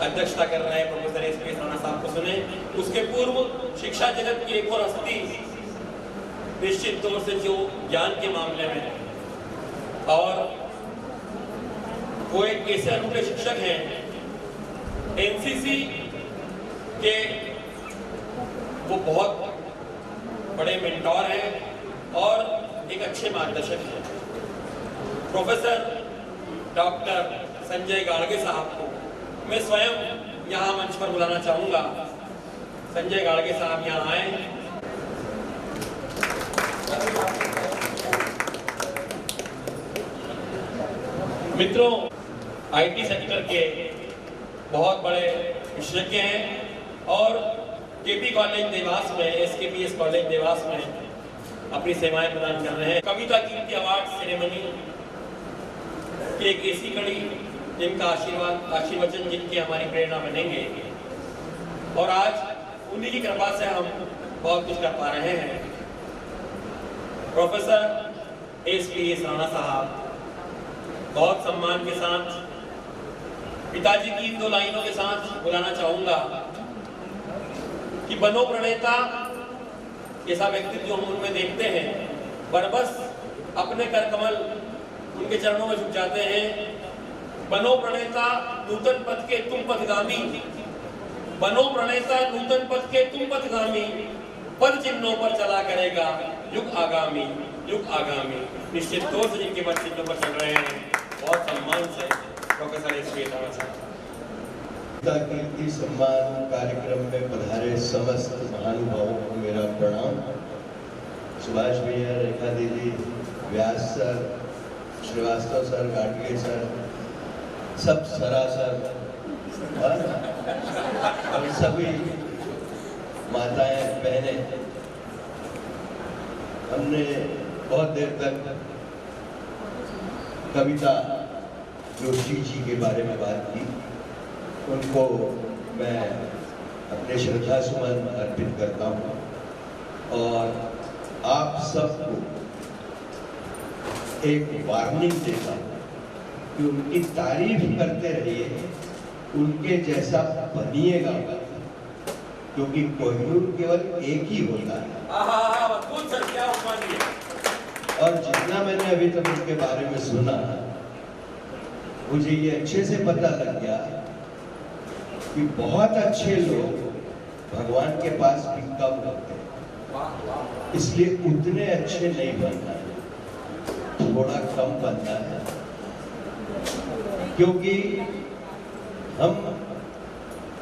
अध्यक्षता कर रहे हैं प्रोफेसर एस.पी. राणा साहब को सुने। उसके पूर्व शिक्षा जगत की एक और हस्ती निश्चित तौर से जो ज्ञान के मामले में और वो एक ऐसे अनूठे शिक्षक हैं, एनसीसी के वो बहुत बड़े मेंटोर हैं और एक अच्छे मार्गदर्शक हैं। प्रोफेसर डॉक्टर संजय गाड़गे साहब को मैं स्वयं यहाँ मंच पर बुलाना चाहूँगा। संजय गाड़गे साहब यहाँ आए। मित्रों, आईटी सेक्टर के बहुत बड़े विशेषज्ञ हैं और केपी कॉलेज देवास में, एसकेपीएस कॉलेज देवास में अपनी सेवाएं प्रदान कर रहे हैं। कविता कीर्ति अवार्ड सेरेमनी की एक ऐसी कड़ी जिनका आशीर्वचन जिनकी हमारी प्रेरणा बनेंगे और आज उन्हीं की कृपा से हम बहुत कुछ कर पा रहे हैं। प्रोफेसर एसपीएस राणा साहब बहुत सम्मान के साथ पिताजी की 2 लाइनों के साथ बुलाना चाहूंगा कि बनो प्रणेता ऐसा व्यक्तित्व जो हम उनमें देखते हैं, बरबस अपने कर कमल उनके चरणों में झुक जाते हैं। बनो प्रणेता नूतन पथ के तुम पथगामी, बनो प्रणेता नूतन पथ के तुम पथगामी, पद चिन्हों पर चला करेगा युग आगामी, युग आगामी। निश्चित तौर से जिनके पद चिन्हों पर चल रहे हैं, बहुत सम्मान से प्रोफेसर एसपीएस राणा साहब। कीर्ति सम्मान कार्यक्रम में पधारे समस्त महानुभावों को मेरा प्रणाम। सुभाष भैया, रेखा दीदी, Vyas sir, Shrivastava sir, Gadge sir, सब सरासर और सभी माताएं बहनें, हमने बहुत देर तक कविता जोशी जी के बारे में बात की। उनको मैं अपने श्रद्धा सुमन अर्पित करता हूँ और आप सबको एक वार्निंग देता हूँ कि उनकी तारीफ करते रहिए, उनके जैसा बनिएगा, क्योंकि कोहिनूर केवल एक ही होता है। और जितना मैंने अभी तक उनके बारे में सुना, मुझे ये अच्छे से पता लग गया कि बहुत अच्छे लोग भगवान के पास भी कम होते हैं, इसलिए उतने अच्छे नहीं बनना है, थोड़ा कम बनना है, क्योंकि हम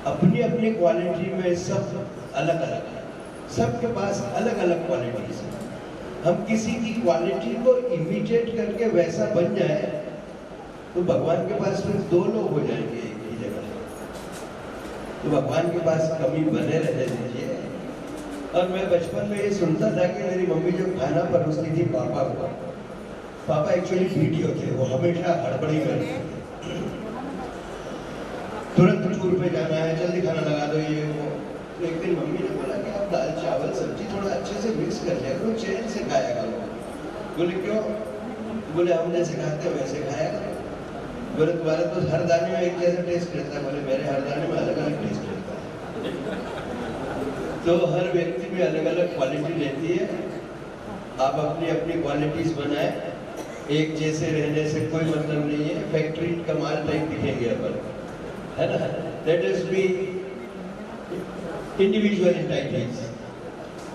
अपनी अपनी क्वालिटी में सब अलग अलग है, सबके पास अलग अलग क्वालिटीज है। हम किसी की क्वालिटी को इमिटेट करके वैसा बन जाए तो भगवान के पास फिर 2 लोग हो जाएंगे एक ही जगह। तो भगवान के पास कमी बने रहने दीजिए। और मैं बचपन में ये सुनता था कि मेरी मम्मी जो खाना परोसती थी पापा को, पापा एक्चुअली वीडियो थे, वो हमेशा हड़बड़ी करते थे, तुरंत टूर पे जाना है, जल्दी खाना लगा दो, ये वो। तो एक दिन मम्मी ने बोला कि आप दाल चावल सब्जी थोड़ा अच्छे से मिक्स कर लिया करो, चैन से खाया करो। बोले क्यों? बोले हम जैसे खाते हैं वैसे खाया करो। बोले तुम्हारे तो हर दाने में एक जैसा टेस्ट रहता है। बोले मेरे हर दाने में अलग अलग टेस्ट रहता है। तो हर व्यक्ति में अलग अलग क्वालिटी रहती है। आप अपनी अपनी क्वालिटीज बनाए, एक जैसे रहने से कोई मतलब नहीं है। फैक्ट्री का माल टाइप दिखेंगे अपन, है ना? Let us B individual entities.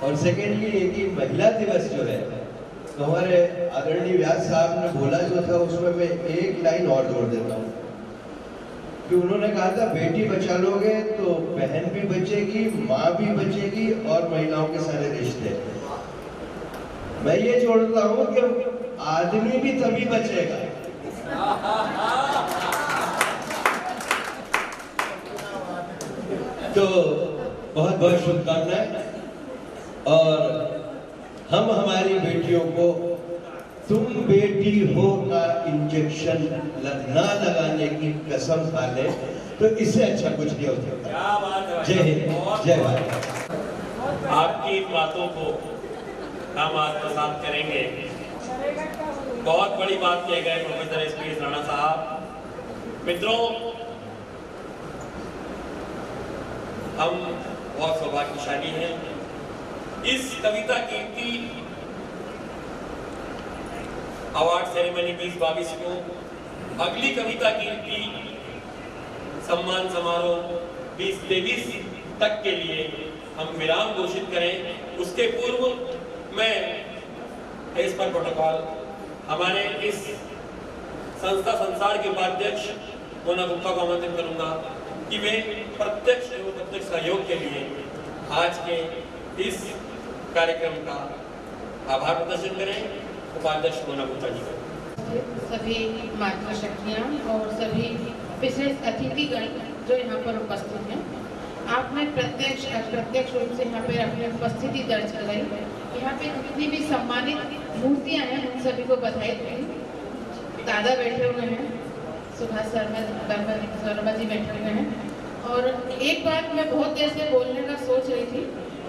और सेकेंडली एक ही महिला दिवस जो है, तो हमारे आदरणीय व्यास साहब ने बोला जो था, उसमें मैं एक लाइन और जोड़ देता हूँ कि उन्होंने कहा था बेटी बचा लोगे तो बहन भी बचेगी, माँ भी बचेगी और महिलाओं के सारे रिश्ते। मैं ये जोड़ता हूँ कि आदमी भी तभी बचेगा। तो बहुत बहुत शुभकामनाएं। और हम हमारी बेटियों को तुम बेटी हो का इंजेक्शन ना लगाने की कसम खा ले, तो इससे अच्छा कुछ नहीं हो सकता। जय हिंद, जय भारत। आपकी इन बातों को हम आत्मसात करेंगे। बहुत बड़ी बात कह गए प्रोफेसर एसपीएस राणा साहब। मित्रों, हम बहुत सौभाग्यशाली हैं। इस कविता कीर्ति अवार्ड सेरेमनी 2022 को अगली कविता कीर्ति सम्मान समारोह 2023 तक के लिए हम विराम घोषित करें। उसके पूर्व मैं एज पर प्रोटोकॉल हमारे इस संस्था संसार के उपाध्यक्ष मोना गुप्ता को आमंत्रित करूंगा कि वे प्रत्यक्ष एवं प्रत्यक्ष सहयोग के लिए आज के इस कार्यक्रम का आभार प्रदर्शन करें। उपाध्यक्ष मोना गुप्ता जी का। सभी मार्गदर्शकियां और सभी विशेष अतिथिगण जो यहाँ पर उपस्थित हैं, आपने प्रत्यक्ष अप्रत्यक्ष रूप से यहाँ पे अपनी उपस्थिति दर्ज कराई। यहाँ पे जितनी भी सम्मानित मूर्तियाँ हैं उन सभी को बधाई दें। दादा बैठे हुए हैं, सुभाष शर्मा जी बैठे हुए हैं। और एक बात मैं बहुत देर से बोलने का सोच रही थी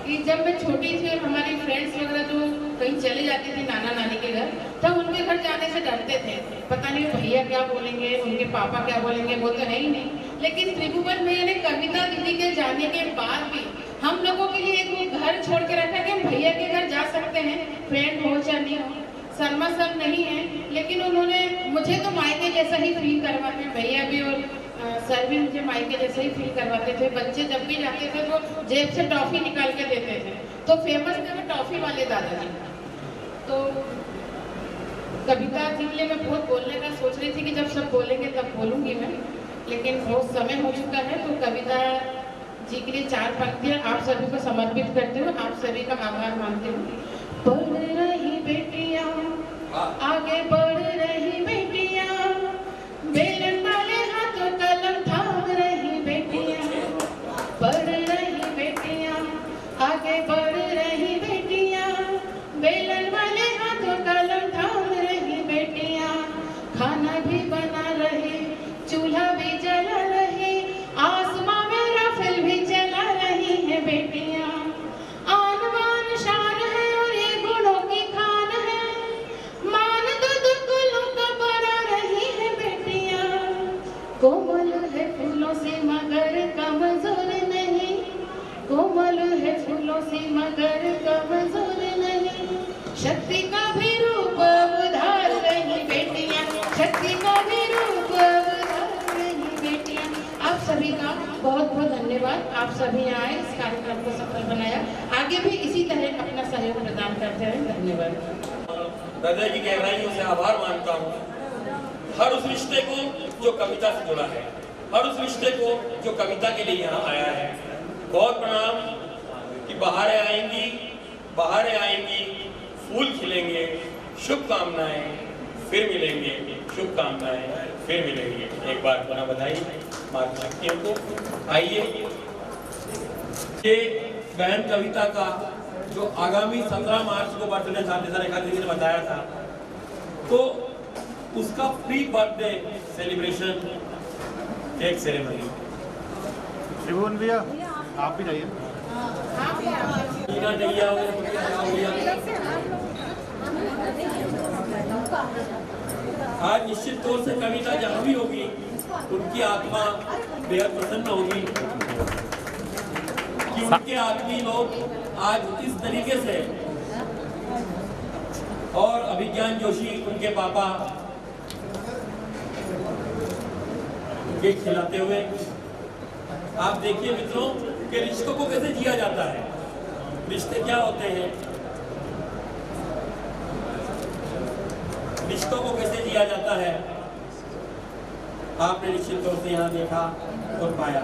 कि जब मैं छोटी थी और हमारी फ्रेंड्स वगैरह जो कहीं चले जाती थी नाना नानी के घर, तब उनके घर जाने से डरते थे, पता नहीं भैया क्या बोलेंगे, उनके पापा क्या बोलेंगे, वो तो है ही नहीं। लेकिन त्रिभुवन भैया ने कविता दीदी के जाने के बाद भी हम लोगों के लिए एक घर छोड़ के रखा कि हम भैया के घर जा सकते हैं, फ्रेंड हो चाहे नहीं हो। शर्मा सर नहीं है, लेकिन उन्होंने मुझे तो मायके जैसा ही फील करवाते हैं, भैया भी और सर भी मुझे मायके जैसे ही फील करवाते थे। बच्चे जब भी जाते थे तो जेब से टॉफी निकाल के देते थे, तो फेमस थे वो टॉफी वाले दादाजी। तो कविता जी के लिए मैं बहुत बोलने का सोच रही थी कि जब सब बोलेंगे तब बोलूंगी मैं, लेकिन बहुत समय हो चुका है। तो कविता जी के लिए 4 पंक्तियां आप सभी को समर्पित करते हुए आप सभी का आभार मानते हुए। पढ़ रही बेटियां, आगे बढ़ रही बेटियां, बेलन वाले हाथों कलम थाम रही बेटियां। पढ़ रही बेटियां, आगे बढ़ रही बेटियां, बेलन वाले हाथों कलम थाम रही बेटियां। खाना भी बना रही, चूल्हा भी जला रही, आसमां में राफेल भी चला रही है बेटियां। आन बान शान है और ये गुणों की खान है, मान दो गुलों का बना रही है बेटियां। कोमल है फूलों से मगर कमजोर नहीं, कोमल है फूलों से मगर कमजोर नहीं। शक्ति का भी रूप उधार रही बेटियां, शक्ति का भी रूप उधार रही बेटियां। आप सभी का बहुत बहुत धन्यवाद। आप सभी आए, इस कार्यक्रम को सफल बनाया। आगे भी इसी तरह अपना सहयोग प्रदान करते रहें। धन्यवाद। हृदय की गहराइयों से आभार मानता हूँ हर उस रिश्ते को जो कविता से जुड़ा है, हर उस रिश्ते को जो कविता के लिए यहाँ आया है। बहुत प्रणाम कि बहारें आएंगी, बहारें आएंगी, फूल खिलेंगे, शुभकामनाएं फिर मिलेंगे, शुभकामनाएं फिर मिलेंगे। एक बार पुनः बधाई मातृशक्तियों को। आइए ये बहन कविता का जो आगामी 17 मार्च को बर्थडे था, जैसा रेखा दीदी ने बताया था, तो उसका pre birthday celebration cake ceremony. Tribhuvan भैया आप भी जाइए। आज निश्चित तौर से कविता जहाँ भी होगी उनकी आत्मा बेहद प्रसन्न होगी कि उनके आदमी लोग आज इस तरीके से, और अभिज्ञान जोशी उनके पापा केक खिलाते हुए। आप देखिए मित्रों कि रिश्तों को कैसे जिया जाता है। रिश्ते क्या होते हैं, रिश्तों को कैसे जिया जाता है, आपने निश्चित तौर से यहाँ देखा और पाया।